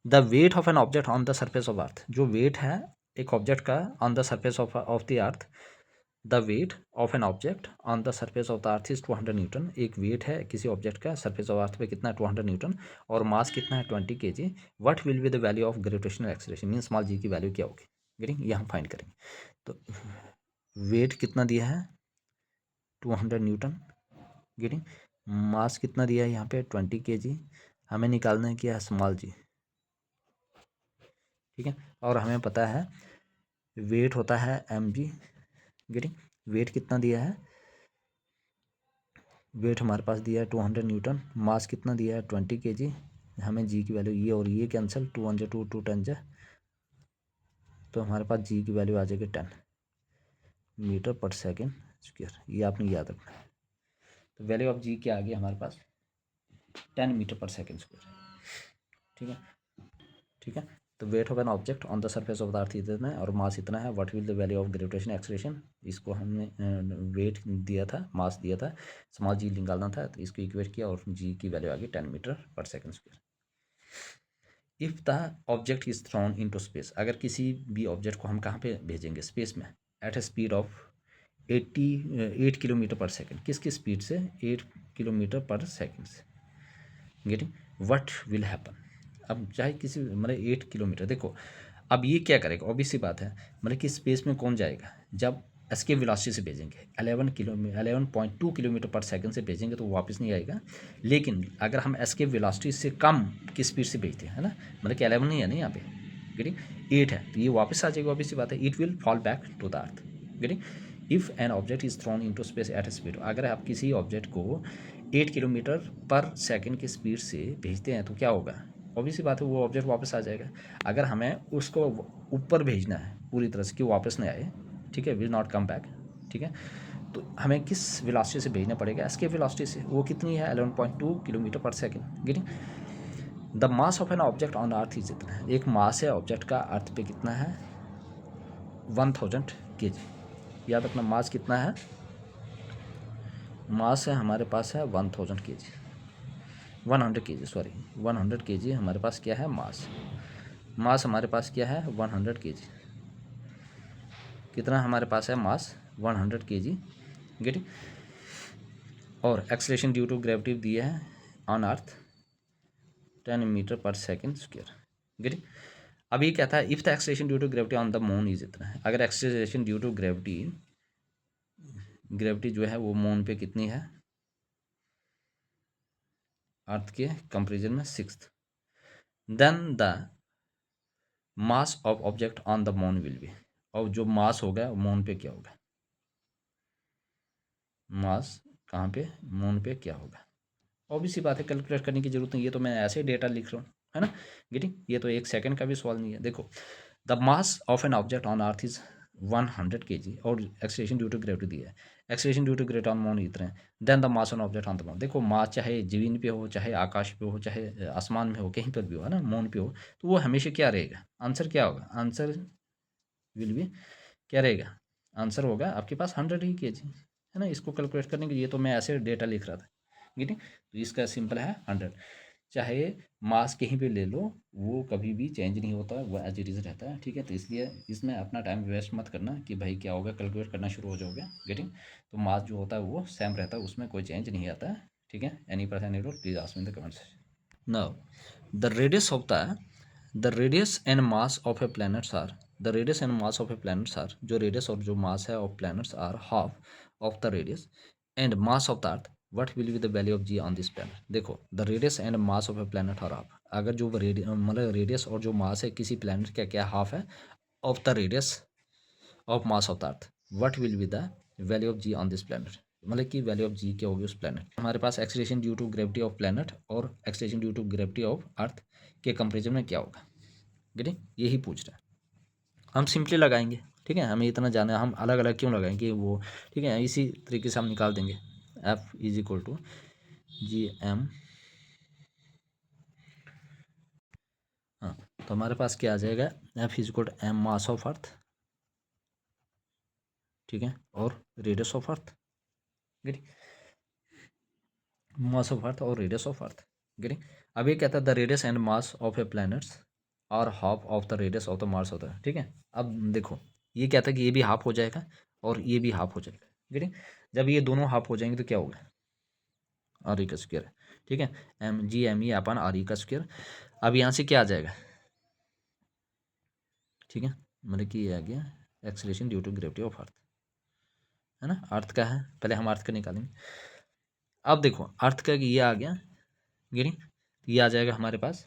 the weight of an object on the surface of earth, जो वेट है एक ऑब्जेक्ट का on the surface of the earth the weight of an object on the surface of the earth is 200 Newton. एक wait है किसी object का surface of earth पे कितना है 200 न्यूटन और मास कितना है 20 kg। What will be the value of gravitational acceleration mean small g की वैल्यू क्या होगी। गेटिंग ये हम फाइंड करेंगे। तो वेट कितना दिया है 200 न्यूटन। गेटिंग मास कितना दिया है यहाँ पे 20 kg। हमें निकालना है क्या है स्मॉल जी। ठीक है और हमें पता है वेट होता है mg। गेटिंग वेट कितना दिया है वेट हमारे पास दिया है 200 न्यूटन। मास कितना दिया है 20 kg। हमें जी की वैल्यू ये और ये कैंसिल 2 × 2 2 10 तो हमारे पास जी की वैल्यू आ जाएगी 10 मीटर पर सेकेंड स्क्वायर। ये आपने याद रखना है। तो वैल्यू ऑफ जी क्या आ गई हमारे पास 10 मीटर पर सेकेंड स्क्वायर। ठीक है ठीक है। तो weight of an object on the surface of the earth इतना है और मास इतना है। What will the value of gravitation acceleration. इसको हमने वेट दिया था मास दिया था स्मॉल जी निकालना था तो इसको इक्वेट किया और जी की वैल्यू आ गई 10 मीटर पर second square. If the object is thrown into space. अगर किसी भी ऑब्जेक्ट को हम कहाँ पे भेजेंगे स्पेस में at a speed of 8 kilometre per second. किसकी स्पीड से 8 किलोमीटर पर सेकेंड से। Getting what will happen. अब चाहे किसी मतलब 8 किलोमीटर देखो अब ये क्या करेगा ऑब्वियस सी बात है मतलब कि स्पेस में कौन जाएगा जब एस्केप वेलोसिटी से भेजेंगे 11.2 किलोमीटर पर सेकंड से भेजेंगे तो वापस नहीं आएगा। लेकिन अगर हम एस्केप वेलोसिटी से कम की स्पीड से भेजते हैं है ना मतलब कि 11 नहीं है ना यहाँ पे गेटिंग 8 है तो ये वापस आ जाएगा ऑब्वियस सी बात है। It will fall back to the earth. Getting if an object is thrown into space at speed. अगर आप किसी ऑब्जेक्ट को 8 किलोमीटर पर सेकंड की स्पीड से भेजते हैं तो क्या होगा ऑब्वियस सी बात है वो ऑब्जेक्ट वापस आ जाएगा। अगर हमें उसको ऊपर भेजना है पूरी तरह से कि वापस नहीं आए ठीक है विल नॉट कम बैक। ठीक है तो हमें किस वेलोसिटी से भेजना पड़ेगा एस्केप वेलोसिटी से। वो कितनी है 11.2 किलोमीटर पर second. Getting the mass of an object on earth is इतना है। एक मास है ऑब्जेक्ट का अर्थ पे कितना है 1000 kg। याद रखना मास कितना है मास है हमारे पास है 1000 kg 100 kg सॉरी 100 kg हमारे पास क्या है मास। मास हमारे पास क्या है 100 kg। कितना हमारे पास है मास 100 kg। गेटिंग और एक्सेलरेशन ड्यू टू ग्रेविटी दिया है ऑन अर्थ 10 मीटर पर सेकेंड स्क्वायर। गेटिंग अब ये कहता है if the acceleration due to gravity on the moon is इतना है। अगर एक्सेलरेशन ड्यू टू ग्रेविटी जो है वो मून पे कितनी है अर्थ के कंपेरिजन में 6th then the mass of object on the moon will be. और जो मास होगा मून पे क्या होगा मास कहाँ पे मून पे क्या होगा। ऑब्वियसली बात है कैलकुलेट करने की जरूरत नहीं ये तो मैं ऐसे डेटा लिख रहा हूँ है ना। गेटिंग ये तो 1 सेकंड का भी सवाल नहीं है। देखो the mass of an object on earth is 100 kg और एक्सेलरेशन ड्यू टू ग्रेविटी दिया है। Acceleration due to gravity on moon इतना है। Then the mass on object on the moon. देखो मास चाहे जमीन पे हो चाहे आकाश पे हो चाहे आसमान में हो कहीं पर भी हो है ना मून पे हो तो वो हमेशा क्या रहेगा आंसर क्या होगा आंसर विल बी क्या रहेगा आंसर होगा आपके पास 100 ही kg है ना। इसको कैलकुलेट करने के लिए तो मैं ऐसे डेटा लिख रहा था। ठीक है तो इसका सिंपल है 100। चाहे मास कहीं पे ले लो वो कभी भी चेंज नहीं होता वो एज इट इज़ रहता है। ठीक है तो इसलिए इसमें अपना टाइम वेस्ट मत करना कि भाई क्या होगा कैलकुलेट करना शुरू हो जाओगे। गेटिंग तो मास जो होता है वो सेम रहता है उसमें कोई चेंज नहीं आता है। ठीक है any person any doubt please ask me in the comments. Now the radius and mass of a planets are the radius and mass of a planets are जो रेडियस और जो मास है of planets are half of the radius and mass of the earth what will be the value of ji on this planet. देखो the radius and mass of a planet are half. अगर जो मतलब radius और जो mass है किसी planet का क्या हाफ है of the radius of mass of the earth what will be the value of ji on this planet. मतलब कि वैल्यू ऑफ जी क्या होगी उस प्लैनेट। हमारे पास acceleration due to gravity of planet और acceleration due to gravity of earth के comparison में क्या होगा। गेटिंग यही पूछ रहा है। हम सिंपली लगाएंगे ठीक है हमें इतना जाना है हम अलग अलग क्यों लगाएंगे वो ठीक है इसी तरीके से हम निकाल देंगे F is equal to g m. हाँ तो हमारे पास क्या आ जाएगा F is equal to m mass of earth ठीक है और radius of earth. Getting mass of earth और रेडियस ऑफ अर्थ। गेटिंग अब ये कहता है the radius and mass of a planets और half of the radius of the mass होता है। ठीक है अब देखो ये कहता है कि ये भी हाफ हो जाएगा और ये भी हाफ हो जाएगा। गेटिंग? जब ये दोनों हाफ हो जाएंगे तो क्या होगा, आर ई का स्क्वायर, ठीक है, एम जी एम ई अपन आर ई का स्क्वायर। अब यहाँ से क्या आ जाएगा, ठीक है, मतलब कि ये आ गया acceleration due to gravity of earth, है ना, अर्थ का है, पहले हम अर्थ का निकालेंगे। अब देखो अर्थ का ये आ गया, गेटिंग? ये आ जाएगा हमारे पास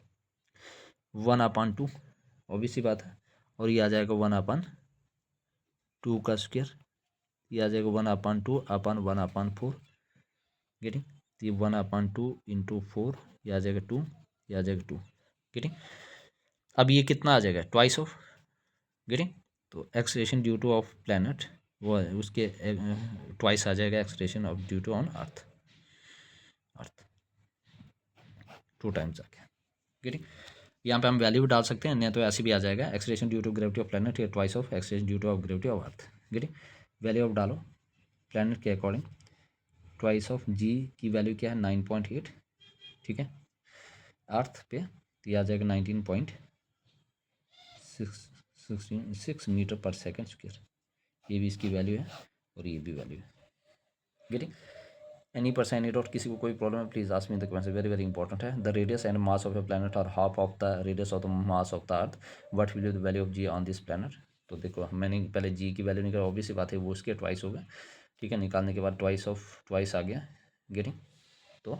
1/2, ऑब्वियस सी बात है, और ये आ जाएगा 1/2 का स्क्वायर, ये आ जाएगा 1/2 अपन 1/4, गेटिंग? तो ये 1/2 इंटू 4, ये आ जाएगा 2, ये आ जाएगा 2, गेटिंग? अब ये कितना आ जाएगा, ट्वाइस ऑफ, गेटिंग? तो acceleration due to of planet वो है, उसके ट्वाइस आ जाएगा acceleration of due to on earth, earth 2 times आ गया, गेटिंग? यहाँ पे हम वैल्यू भी डाल सकते हैं, नहीं तो ऐसे भी आ जाएगा acceleration due to gravity of planet या twice of acceleration due to of gravity of earth, getting? Value of डालो प्लैनेट के अकॉर्डिंग, ट्वाइस ऑफ जी की वैल्यू क्या है 9.8, ठीक है, अर्थ पे तो ये आ जाएगा 19.6 मीटर पर सेकेंड स्क्वायर, ये भी इसकी वैल्यू है और ये भी वैल्यू है, getting? Any person any doubt, किसी को कोई प्रॉब्लम है please ask me the comments, very very important है। The radius and mass of a planet are half of the radius of the mass of the earth, what will be the value of ji on this planet? तो देखो मैंने पहले जी की value निकाला, obvious सी बात है वो उसके ट्वाइस होगा, ठीक है, निकालने के बाद ट्वाइस ऑफ ट्वाइस आ गया, गेटिंग? तो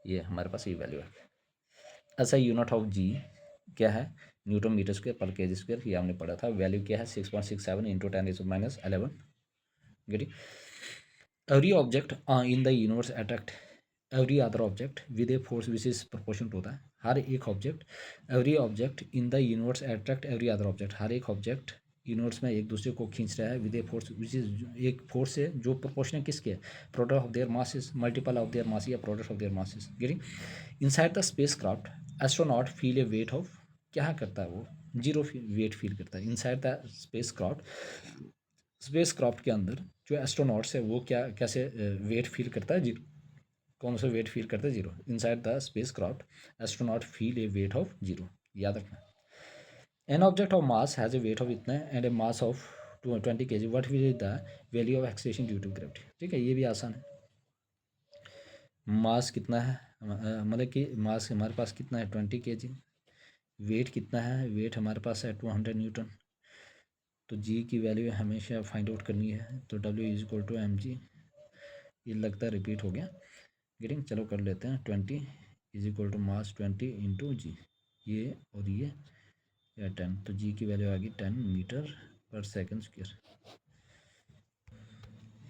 ये हमारे पास ये वैल्यू है। ऐसा यूनिट ऑफ जी क्या है, न्यूटन मीटर स्क्वायर पर केजी स्क्वायर, ये हमने पढ़ा था। वैल्यू क्या है 6.67 into 10⁻11, getting? Every object in the universe attract every other object with a force which is proportional होता है, हर एक object, every object in the universe attract every other object, हर एक ऑब्जेक्ट यूनिवर्स में एक दूसरे को खींच रहा है with a force which is, एक फोर्स है जो प्रोपोर्शनल किसके, product of their masses, multiple of their mass या product of their masses, getting? Inside the spacecraft astronaut feel a weight of, क्या करता है वो, जीरो वेट फील करता है inside the spacecraft, spacecraft के अंदर जो एस्ट्रोनॉट्स है वो क्या कैसे वेट फील करता है, जीरो, कौन सा वेट फील करता है, zero. Inside the spacecraft astronaut feel a weight of zero, याद रखना। An object of mass has a weight of इतना and a mass of 20 kg, what will be the value of acceleration due to gravity? ठीक है, ये भी आसान है। मास कितना है, मतलब कि मास हमारे पास कितना है 20 kg, वेट कितना है, वेट हमारे पास है 200 न्यूटन, तो जी की वैल्यू हमेशा फाइंड आउट करनी है, तो W is equal to mg, ये लगता है रिपीट हो गया, गेटिंग? चलो कर लेते हैं, 20 is equal to mass 20 into g, ये और ये या 10, तो जी की वैल्यू आ गई 10 मीटर पर सेकेंड स्क्वायर।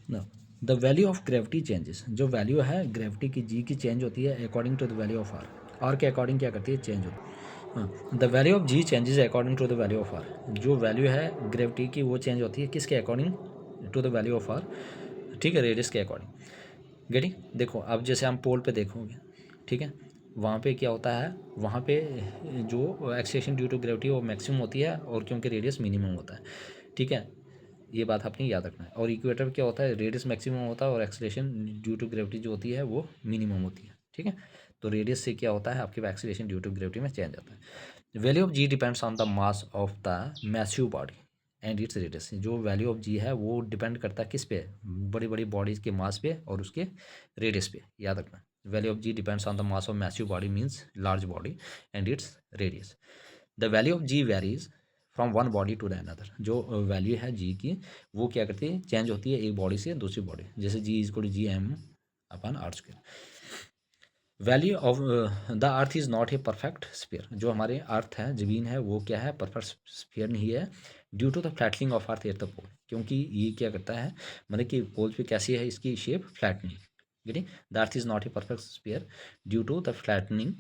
ना the value of gravity changes, जो वैल्यू है ग्रेविटी की जी की चेंज होती है according to the value of R के अकॉर्डिंग क्या करती है, चेंज होती है। हाँ, the value of G changes according to the value of R, जो वैल्यू है ग्रेविटी की वो चेंज होती है किसके according, to the value of R, ठीक है, रेडियस के अकॉर्डिंग, गेटिंग? देखो अब जैसे हम पोल पे देखोगे, ठीक है, वहाँ पे क्या होता है, वहाँ पे जो एक्सेलरेशन ड्यू टू ग्रेविटी वो मैक्सिमम होती है और क्योंकि रेडियस मिनिमम होता है, ठीक है, ये बात आपने याद रखना है। और इक्वेटर पे क्या होता है, रेडियस मैक्सिमम होता है और एक्सेलरेशन ड्यू टू ग्रेविटी जो होती है वो मिनिमम होती है, ठीक है? तो रेडियस से क्या होता है, आपके एक्सेलरेशन ड्यू टू ग्रेविटी में चेंज आता है। Value of G depends on the mass of the massive body and its radius, जो वैल्यू ऑफ जी है वो डिपेंड करता है किस पे, बड़ी बड़ी बॉडीज के मास पे और उसके रेडियस पे, याद रखना। Value of G depends on the mass of massive body means large body and its radius. The value of G varies from one body to the another, जो वैल्यू है जी की वो क्या करती है, चेंज होती है एक बॉडी से दूसरी बॉडी, जैसे g is equal to g M upon are square. Value of the earth is not a perfect sphere, जो हमारे अर्थ है ज़मीन है वो क्या है, परफेक्ट स्फीयर नहीं है, due to the flattening of earth at the pole, क्योंकि ये क्या करता है, मतलब कि पोल पे कैसी है इसकी shape, flattening, getting? The earth is not a perfect sphere due to the flattening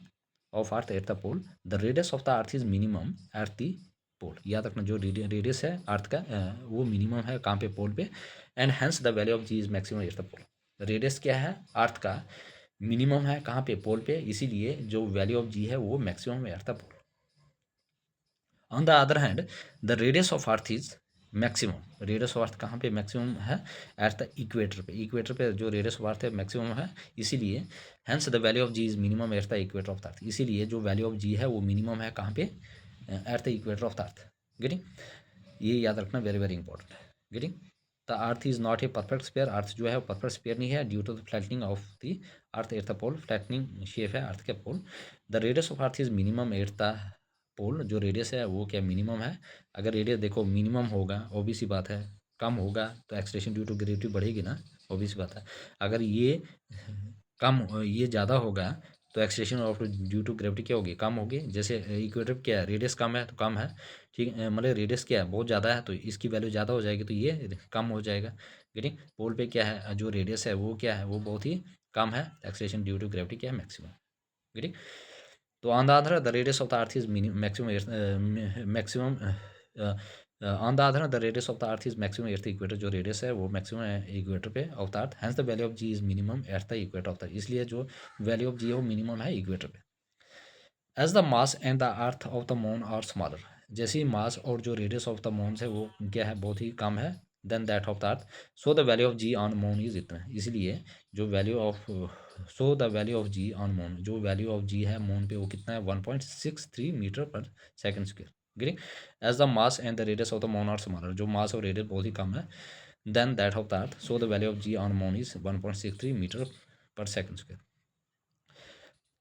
of earth at the pole, the radius of the earth is minimum at the pole, याद रखना जो रेडियस है अर्थ का वो मिनिमम है कहाँ पे, pole पे, and hence the value of ji is maximum at the pole. Radius क्या है अर्थ का, मिनिमम है कहाँ पे, पोल पे, इसीलिए जो वैल्यू ऑफ जी है वो मैक्सिमम है at the pole. On the other hand the radius of earth is maximum, radius of earth कहाँ पे मैक्सिमम है, एट द इक्वेटर पे, इक्वेटर पे जो रेडियस ऑफ अर्थ है मैक्सिमम है, इसीलिए hence the value of ji is minimum at the equator of the earth, इसीलिए जो वैल्यू ऑफ जी है वो मिनिमम है कहाँ पे, at the equator of the earth, getting? ये याद रखना वेरी वेरी इंपॉर्टेंट है, getting? The earth is not a perfect sphere, earth जो है वो परफेक्ट स्पेयर नहीं है, due to the flattening of the earth at the pole, flattening shape है अर्थ के pole. The radius of earth is minimum at the pole, जो radius है वो क्या मिनिमम है। अगर रेडियस देखो मिनिमम होगा, ऑब्वियस सी बात है, कम होगा तो एक्सलेशन ड्यू टू ग्रेविटी बढ़ेगी ना, ऑब्वियस बात है। अगर ये कम ये ज़्यादा होगा तो acceleration of due to gravity क्या होगी, कम होगी। जैसे इक्वेटर क्या है, रेडियस कम है तो कम है, ठीक है, मतलब रेडियस क्या है बहुत ज़्यादा है तो इसकी वैल्यू ज़्यादा हो जाएगी तो ये कम हो जाएगा। गेटिंग, पोल पे क्या है, जो रेडियस है वो क्या है, वो बहुत ही कम है, एक्सलेशन ड्यू टू ग्रेविटी क्या है मैक्सिमम। गेटिंग, तो on the other the radius of the earth is maximum on the other the radius of the earth is maximum at the equator, जो रेडियस है वो मैक्सिमम है equator पे of the earth, hence the value of ji is minimum at the equator of the, इसलिए जो value of G है वो minimum है इक्वेटर पे। As the mass and the earth of the moon are smaller, जैसे ही मास और जो रेडियस ऑफ द मून है वो क्या है बहुत ही कम है than that of the earth, so the value of ji on moon is इतना, इसलिए जो value of so the value of ji on moon, जो वैल्यू ऑफ जी है मून पे वो कितना है 1.63 मीटर पर second square. Green, as the mass and the radius of the moon are smaller, जो मास और रेडियस बहुत ही कम है than that of the earth, so the value of ji on moon is 1.63 metre पर second square.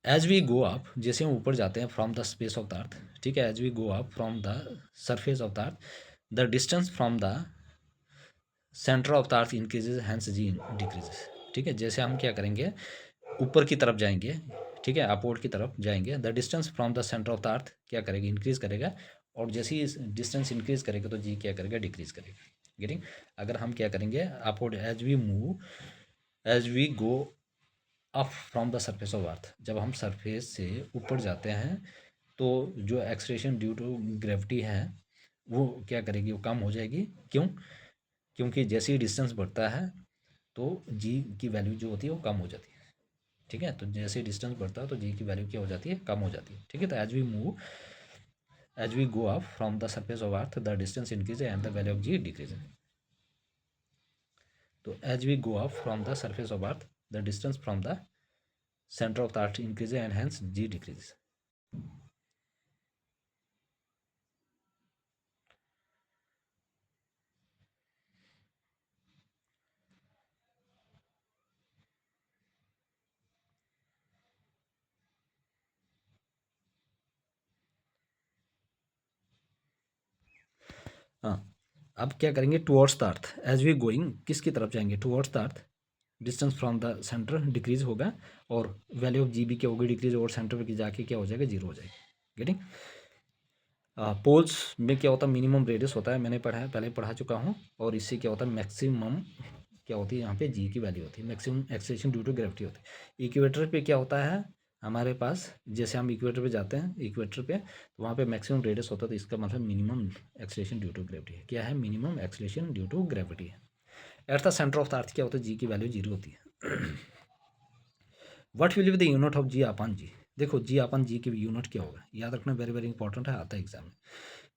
As we go up, जैसे हम ऊपर जाते हैं from the space of the earth, ठीक है, as we go up from the surface of the earth, the distance from the centre of the earth increases hence g decreases, ठीक है, जैसे हम क्या करेंगे ऊपर की तरफ जाएंगे, ठीक है, अपवर्ड की तरफ जाएंगे, the distance from the centre of the earth क्या करेगा इंक्रीज करेगा, और जैसे ही डिस्टेंस इंक्रीज करेगा तो जी क्या करेगा डिक्रीज करेगा। गेटिंग, अगर हम क्या करेंगे upward as we move as we go up from the surface of earth, जब हम सरफेस से ऊपर जाते हैं तो जो एक्सलेशन ड्यू टू ग्रेविटी है वो क्या करेगी, वो कम हो जाएगी। क्यों, क्योंकि जैसे ही डिस्टेंस बढ़ता है तो जी की वैल्यू जो होती है वो कम हो जाती है, ठीक है, तो जैसे ही डिस्टेंस बढ़ता है तो जी की वैल्यू क्या हो जाती है, कम हो जाती है, ठीक है। तो as we go up from the surface of earth the distance increase and the value of g decrease. तो as we go up from the surface of earth the distance from the center of the earth increases and hence g decreases. हाँ, अब क्या करेंगे towards the earth, as we going किसकी तरफ जाएंगे, towards the earth, distance from the centre decrease होगा और value of जी भी क्या होगी डिक्रीज, और सेंटर पे जाके क्या हो जाएगा जीरो हो जाएगी। गेटिंग, पोल्स में क्या होता है मिनिमम रेडियस होता है, मैंने पढ़ा है पहले पढ़ा चुका हूँ, और इससे क्या होता है मैक्सिमम क्या होती है यहाँ पे जी की वैल्यू होती है, maximum acceleration due to gravity होती है। इक्वेटर पे क्या होता है हमारे पास, जैसे हम इक्वेटर पे जाते हैं इक्वेटर पे तो वहाँ पे मैक्सिमम रेडियस होता है, तो इसका मतलब minimum acceleration due to gravity है, क्या है minimum acceleration due to gravity है। At the centre of the earth क्या होता है जी की वैल्यू जीरो होती है। What will be the unit of G अपन जी, देखो जी अपन जी की यूनिट क्या होगा याद रखना, वेरी वेरी इंपॉर्टेंट है, आता है एग्जाम में।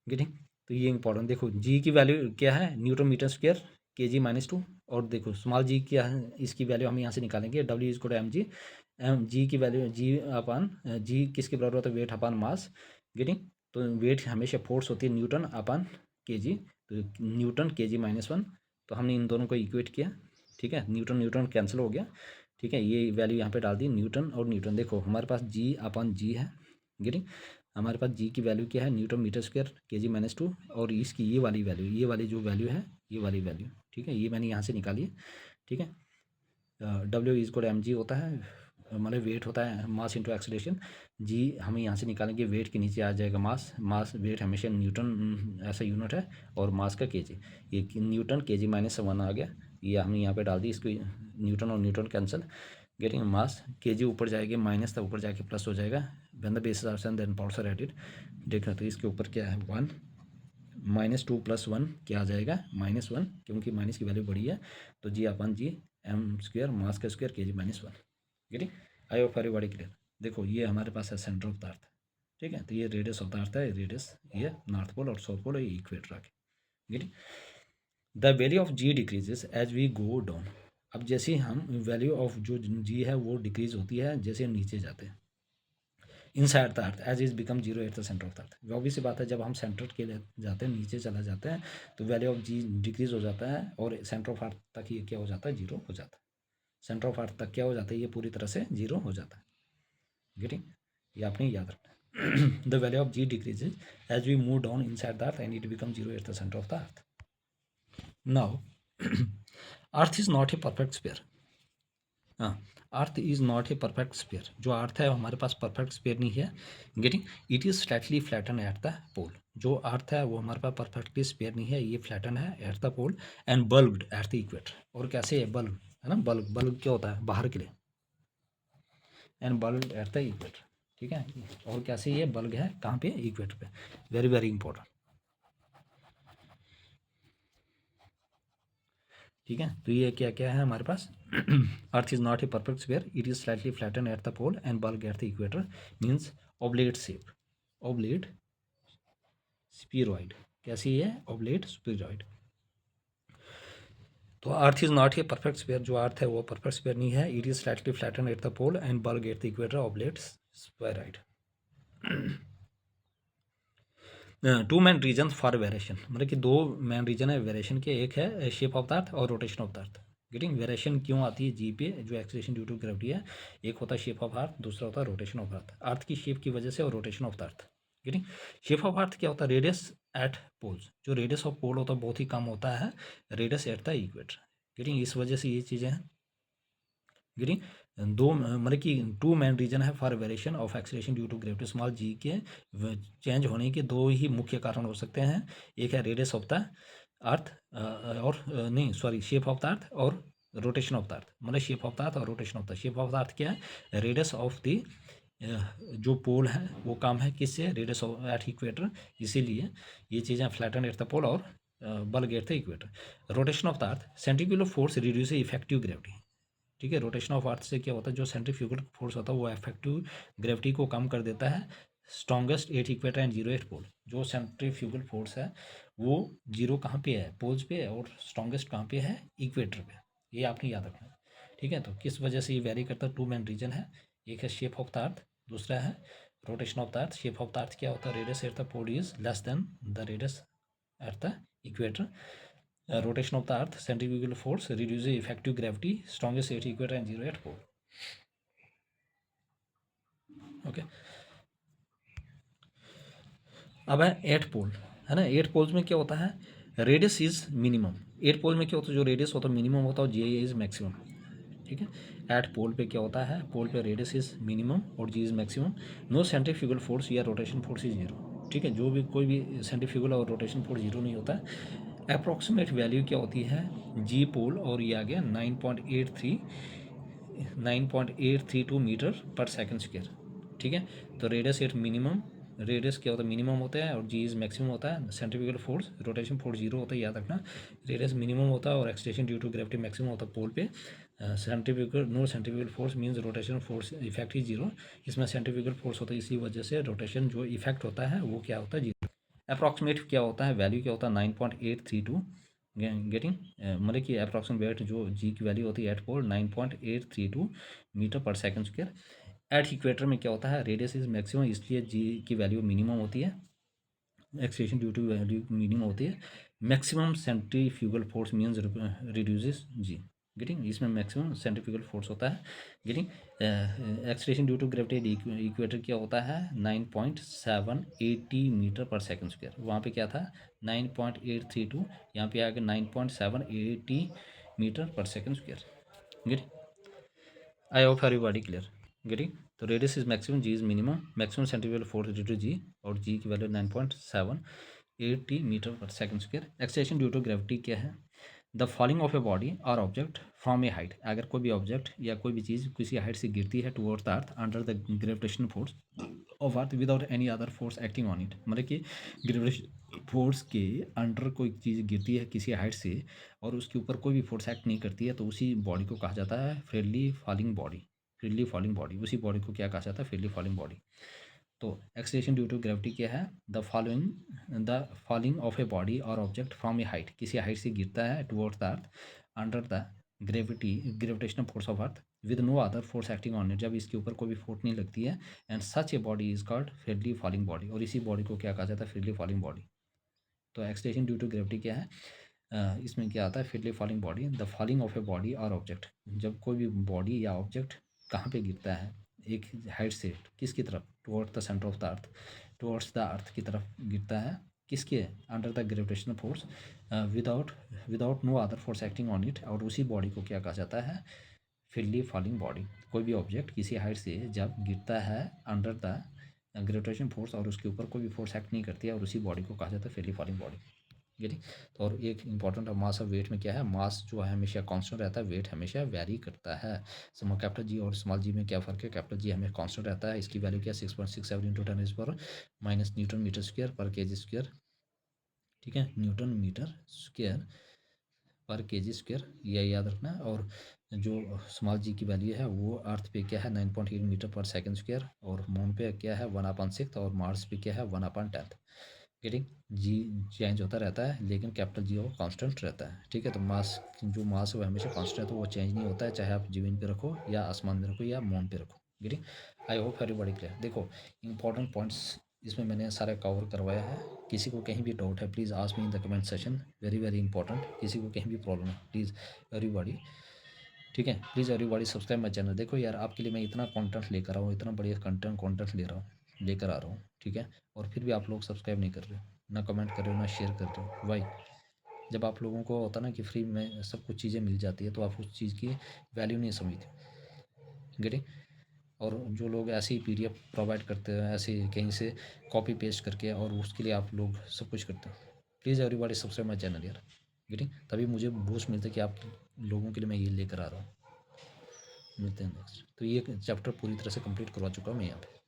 गेटिंग, तो ये इंपॉर्टेंट, देखो जी की वैल्यू क्या है न्यूटन मीटर स्क्वायर के जी -2, और देखो स्मॉल जी क्या है इसकी वैल्यू हम यहाँ से निकालेंगे डब्ल्यू इज को एम जी, एम जी की वैल्यू जी अपन जी किसके बराबर होता है वेट अपन मास। गेटिंग, तो वेट हमेशा फोर्स होती है न्यूटन अपन के जी, तो न्यूटन के जी -1, तो हमने इन दोनों को इक्वेट किया, ठीक है, न्यूटन न्यूटन कैंसिल हो गया, ठीक है, ये वैल्यू यहाँ पे डाल दी न्यूटन और न्यूटन, देखो हमारे पास जी अपन जी है। गेटिंग, हमारे पास जी की वैल्यू क्या है न्यूटन मीटर स्क्वायर के जी -2, और इसकी ये वाली वैल्यू, ये वाली जो वैल्यू है ये वाली वैल्यू, ठीक है, ये मैंने यहाँ से निकाली है, ठीक है। डब्ल्यू इज को एम जी होता है, मतलब वेट होता है मास इंटू एक्सेलरेशन, जी हमें यहाँ से निकालेंगे वेट के नीचे आ जाएगा मास, मास वेट हमेशा न्यूटन ऐसा यूनिट है, और मास का केजी, ये न्यूटन केजी -1 आ गया, ये हमने यहाँ पे डाल दी, इसको न्यूटन और newton cancel. Getting mass kg ऊपर जाएगी माइनस, तब ऊपर जाके प्लस हो जाएगा, when the basis are same then powers are added. देखा तो इसके ऊपर क्या है 1 -2 + 1 क्या आ जाएगा -1, क्योंकि माइनस की वैल्यू बड़ी है, तो जी अपन जी एम स्क्वायर मास का स्क्वायर के जी -1। Getting, I hope everybody clear. देखो ये हमारे पास है सेंटर ऑफ द अर्थ, ठीक है, तो ये रेडियस ऑफ द अर्थ है, रेडियस ये नॉर्थ पोल और साउथ पोल ये इक्वेटर आके। Getting, the value of g decreases as we go down, अब जैसे हम वैल्यू ऑफ जो जी है वो डिक्रीज होती है जैसे हम नीचे जाते हैं, inside the earth as is become zero at the centre of the earth. Obvious सी बात है, जब हम सेंटर के लिए जाते हैं, नीचे चला जाते हैं, तो वैल्यू ऑफ जी डिक्रीज हो जाता है और सेंटर ऑफ अर्थ तक ये क्या हो जाता है, जीरो हो जाता है। सेंटर ऑफ अर्थ तक क्या हो जाता है, ये पूरी तरह से जीरो हो जाता है। गेटिंग, ये आपने याद रखना। The value of g decreases as we move down inside the earth and it become zero at the centre of the earth. Now earth is not a perfect sphere. हाँ, earth is not a perfect sphere. जो earth है हमारे पास perfect sphere नहीं है। Getting, it is slightly flatten at the pole. जो earth है वो हमारे पास परफेक्टली स्फीयर नहीं है, ये फ्लैटन है at the pole and bulged at the equator. और कैसे है बल्ब, है ना, बल्ब, बल्ब क्या होता है, बाहर के लिए, and bulge at the equator. ठीक है, और कैसे ये बल्ब है कहाँ पे, इक्वेटर पे। Very very important. ठीक है, तो ये क्या क्या है हमारे पास, earth is not a perfect sphere, it is slightly flatten at the pole and bulge at the equator, means oblate shape, oblate spheroid. कैसी है, ओब्लेट स्पीरॉइड। तो earth is not a perfect sphere, जो earth है वो perfect sphere नहीं है। It is slightly flatten at the pole and bulge at the equator, oblate spheroid. Two main reason for variation, मतलब कि दो मेन रीजन है वेरिएशन के, एक है शेप ऑफ द अर्थ और rotation of the earth. Getting, variation क्यों आती है जी पे, जो एक्सेलरेशन ड्यू टू ग्रेविटी है। एक होता है शेप ऑफ अर्थ, दूसरा होता है रोटेशन ऑफ अर्थ। अर्थ की शेप की वजह से और rotation of the earth. Getting, shape of earth क्या होता है, रेडियस एट पोल्स। जो रेडियस ऑफ पोल होता है बहुत ही कम होता है radius at the equator. Getting, इस वजह से ये चीज़ें हैं। गेटिंग, दो मतलब कि टू मेन रीजन है for variation of acceleration due to gravity small g के चेंज होने के दो ही मुख्य कारण हो सकते हैं। एक है रेडियस ऑफ द अर्थ और नहीं sorry shape of the earth और रोटेशन ऑफ द अर्थ। मतलब शेप ऑफ द अर्थ और rotation of the, shape of the earth क्या है, रेडियस ऑफ द जो पोल है वो कम है किससे, रेडियस ऑफ एट इक्वेटर। इसीलिए ये चीज़ें फ्लैटन एट द पोल और bulb at the equator. Rotation of the earth, centrifugal force reduce effective gravity. ठीक है, रोटेशन ऑफ अर्थ से क्या होता है, जो सेंट्रीफ्यूगल फोर्स होता है वो इफेक्टिव ग्रेविटी को कम कर देता है। Strongest at equator and zero at pole. जो सेंट्रीफ्यूगल फोर्स है वो जीरो कहाँ पे है, पोल्स पे है, और स्ट्रॉन्गेस्ट कहाँ पे है, इक्वेटर पे। ये आपने याद रखना है। ठीक है, तो किस वजह से ये वेरी करता है, टू मेन रीजन है। एक है शेप ऑफ द अर्थ, दूसरा है rotation of the earth. Shape of the earth क्या होता है, radius at the pole is less than the radius at the equator. Rotation of the earth, centrifugal force reduce effective gravity, strongest at equator and zero at pole. Okay, अब है eight पोल, है ना। Eight poles में क्या होता है, radius is minimum. Eight पोल में क्या होता है, जो रेडियस होता है मिनिमम होता है और जी इज मैक्सिमम। ठीक है, एट पोल पे क्या होता है, पोल पे रेडियस इज मिनिमम और g is maximum. No centrifugal force या रोटेशन फोर्स इज जीरो। ठीक है, जो भी कोई भी सेंट्रीफ्यूगल और रोटेशन फोर्स जीरो नहीं होता है। अप्रॉक्सीमेट वैल्यू क्या होती है, जी पोल और ये आ गया 9.832 मीटर पर सेकंड स्क्वायर। ठीक है, तो रेडियस एट मिनिमम, रेडियस क्या होता है, मिनिमम होता है और जी इज मैक्सिमम होता है। Centrifugal force, rotation force zero होता है, याद रखना। रेडियस मिनिमम होता है और extension due to gravity maximum होता है पोल पे। Centrifugal, no centrifugal force means rotation force effect is zero. इसमें सेंट्रीफ्यूगल फोर्स होता है, इसी वजह से रोटेशन जो इफेक्ट होता है वो क्या होता है, जीरो। अप्रॉक्सीमेट क्या होता है, वैल्यू क्या होता है, 9.832। गेटिंग, मतलब कि अप्रॉक्सीमेट जो जी की वैल्यू होती है एट पोल 9.832 मीटर पर सेकंड स्क्वायर। एट इक्वेटर में क्या होता है, रेडियस इज मैक्सिमम, इसलिए जी की वैल्यू मिनिमम होती है, extension due to value minimum होती है। Maximum centrifugal force means reduces g. Getting, इसमें मैक्सिमम सेंट्रीफ्यूगल फोर्स होता है। Getting, acceleration due to gravity equator क्या होता है, 9.780 मीटर पर सेकंड स्क्वायर। वहाँ पे क्या था 9.832, यहाँ पे आ गया 9.780 मीटर पर second square. Getting, I hope everybody clear. Getting, तो radius is maximum, G is minimum, maximum centrifugal force due to G, और जी की वैल्यू 9.780 मीटर पर second square. Acceleration due to gravity क्या है, the falling of a body और object from a height. अगर कोई भी ऑब्जेक्ट या कोई भी चीज़ किसी हाइट से गिरती है towards the earth under the gravitational force of earth without any other force acting on it. मतलब कि ग्रेविटेशन फोर्स के अंडर कोई चीज़ गिरती है किसी हाइट से और उसके ऊपर कोई भी फोर्स एक्ट नहीं करती है, तो उसी बॉडी को कहा जाता है freely falling body. Freely falling body, उसी बॉडी को क्या कहा जाता है, फ्रीली फॉलिंग बॉडी। तो एक्सलेशन ड्यू टू ग्रेविटी क्या है, the falling of a body और ऑब्जेक्ट फ्रॉम ए हाइट, किसी हाइट से गिरता है towards the earth under the gravitational force of earth with no other force acting on it, जब इसके ऊपर कोई भी फोर्स नहीं लगती है, and such a body is called freely falling body, और इसी बॉडी को क्या कहा जाता है, फ्रीली फॉलिंग बॉडी। तो एक्सलेशन ड्यू टू ग्रेविटी क्या है, इसमें क्या आता है, freely falling body, the falling of a body और ऑब्जेक्ट, जब कोई भी बॉडी या ऑब्जेक्ट कहाँ पे गिरता है, एक हाइट से किसकी तरफ, towards the centre of the earth, towards the earth की तरफ गिरता है, किसके, under the gravitational force, without without no other force acting on it, और उसी बॉडी को क्या कहा जाता है, फ्रीली फॉलिंग बॉडी। कोई भी ऑब्जेक्ट किसी हाइट से जब गिरता है अंडर द ग्रेविटेशन फोर्स, और उसके ऊपर कोई भी फोर्स एक्ट नहीं करती है, और उसी बॉडी को कहा जाता है फ्रीली फॉलिंग बॉडी। गेटिंग। तो और एक इंपॉर्टेंट मास और वेट में क्या है, मास जो है हमेशा कांस्टेंट रहता है, वेट हमेशा वेरी करता है। स्मॉल कैपिटल जी और स्मॉल जी में क्या फ़र्क है, कैपिटल जी हमें कांस्टेंट रहता है, इसकी वैल्यू क्या, 6.67 इंटू 10⁻⁻, न्यूटन मीटर स्क्वायर पर केजी स्क्वायर, ठीक है, न्यूटन मीटर स्क्वायर पर केजी स्क्वायर, ये याद रखना। और जो स्मॉल जी की वैल्यू है वो अर्थ पे क्या है, 9.8 मीटर पर सेकंड स्क्वायर, और मून पे क्या है 1/6, और मार्स पे क्या है 1/10। गेटिंग। जी चेंज होता रहता है, लेकिन कैपिटल जी वो कांस्टेंट रहता है, ठीक है। तो मास, जो मास है वो हमेशा कांस्टेंट रहता है, वो चेंज नहीं होता है, चाहे आप जमीन पे रखो या आसमान में रखो या मून पे रखो। Getting. I hope everybody clear. देखो इंपॉर्टेंट पॉइंट्स इसमें मैंने सारे कवर करवाया है। किसी को कहीं भी डाउट है please ask me in the comment session, very very important. किसी को कहीं भी प्रॉब्लम है प्लीज़ एवरीबॉडी, ठीक है, please everybody subscribe my channel. देखो यार, आपके लिए मैं इतना कंटेंट लेकर आऊँ, इतना बढ़िया कंटेंट लेकर आ रहा हूँ, ठीक है, और फिर भी आप लोग सब्सक्राइब नहीं कर रहे हो, ना कमेंट कर रहे हो, ना शेयर कर रहे हो, वाई। जब आप लोगों को होता ना कि फ्री में सब कुछ चीज़ें मिल जाती है, तो आप उस चीज़ की वैल्यू नहीं समझते। गेटिंग। और जो लोग ऐसे ही पीडीएफ प्रोवाइड करते हैं, ऐसे ही कहीं से कॉपी पेस्ट करके, और उसके लिए आप लोग सब कुछ करते हैं। Please everybody subscribe my channel यार। गेटिंग। तभी मुझे बूस्ट मिलता है कि आप लोगों के लिए मैं ये लेकर आ रहा हूँ। मिलते हैं नेक्स्ट। तो ये चैप्टर पूरी तरह से कंप्लीट करवा चुका हूँ मैं यहाँ पे।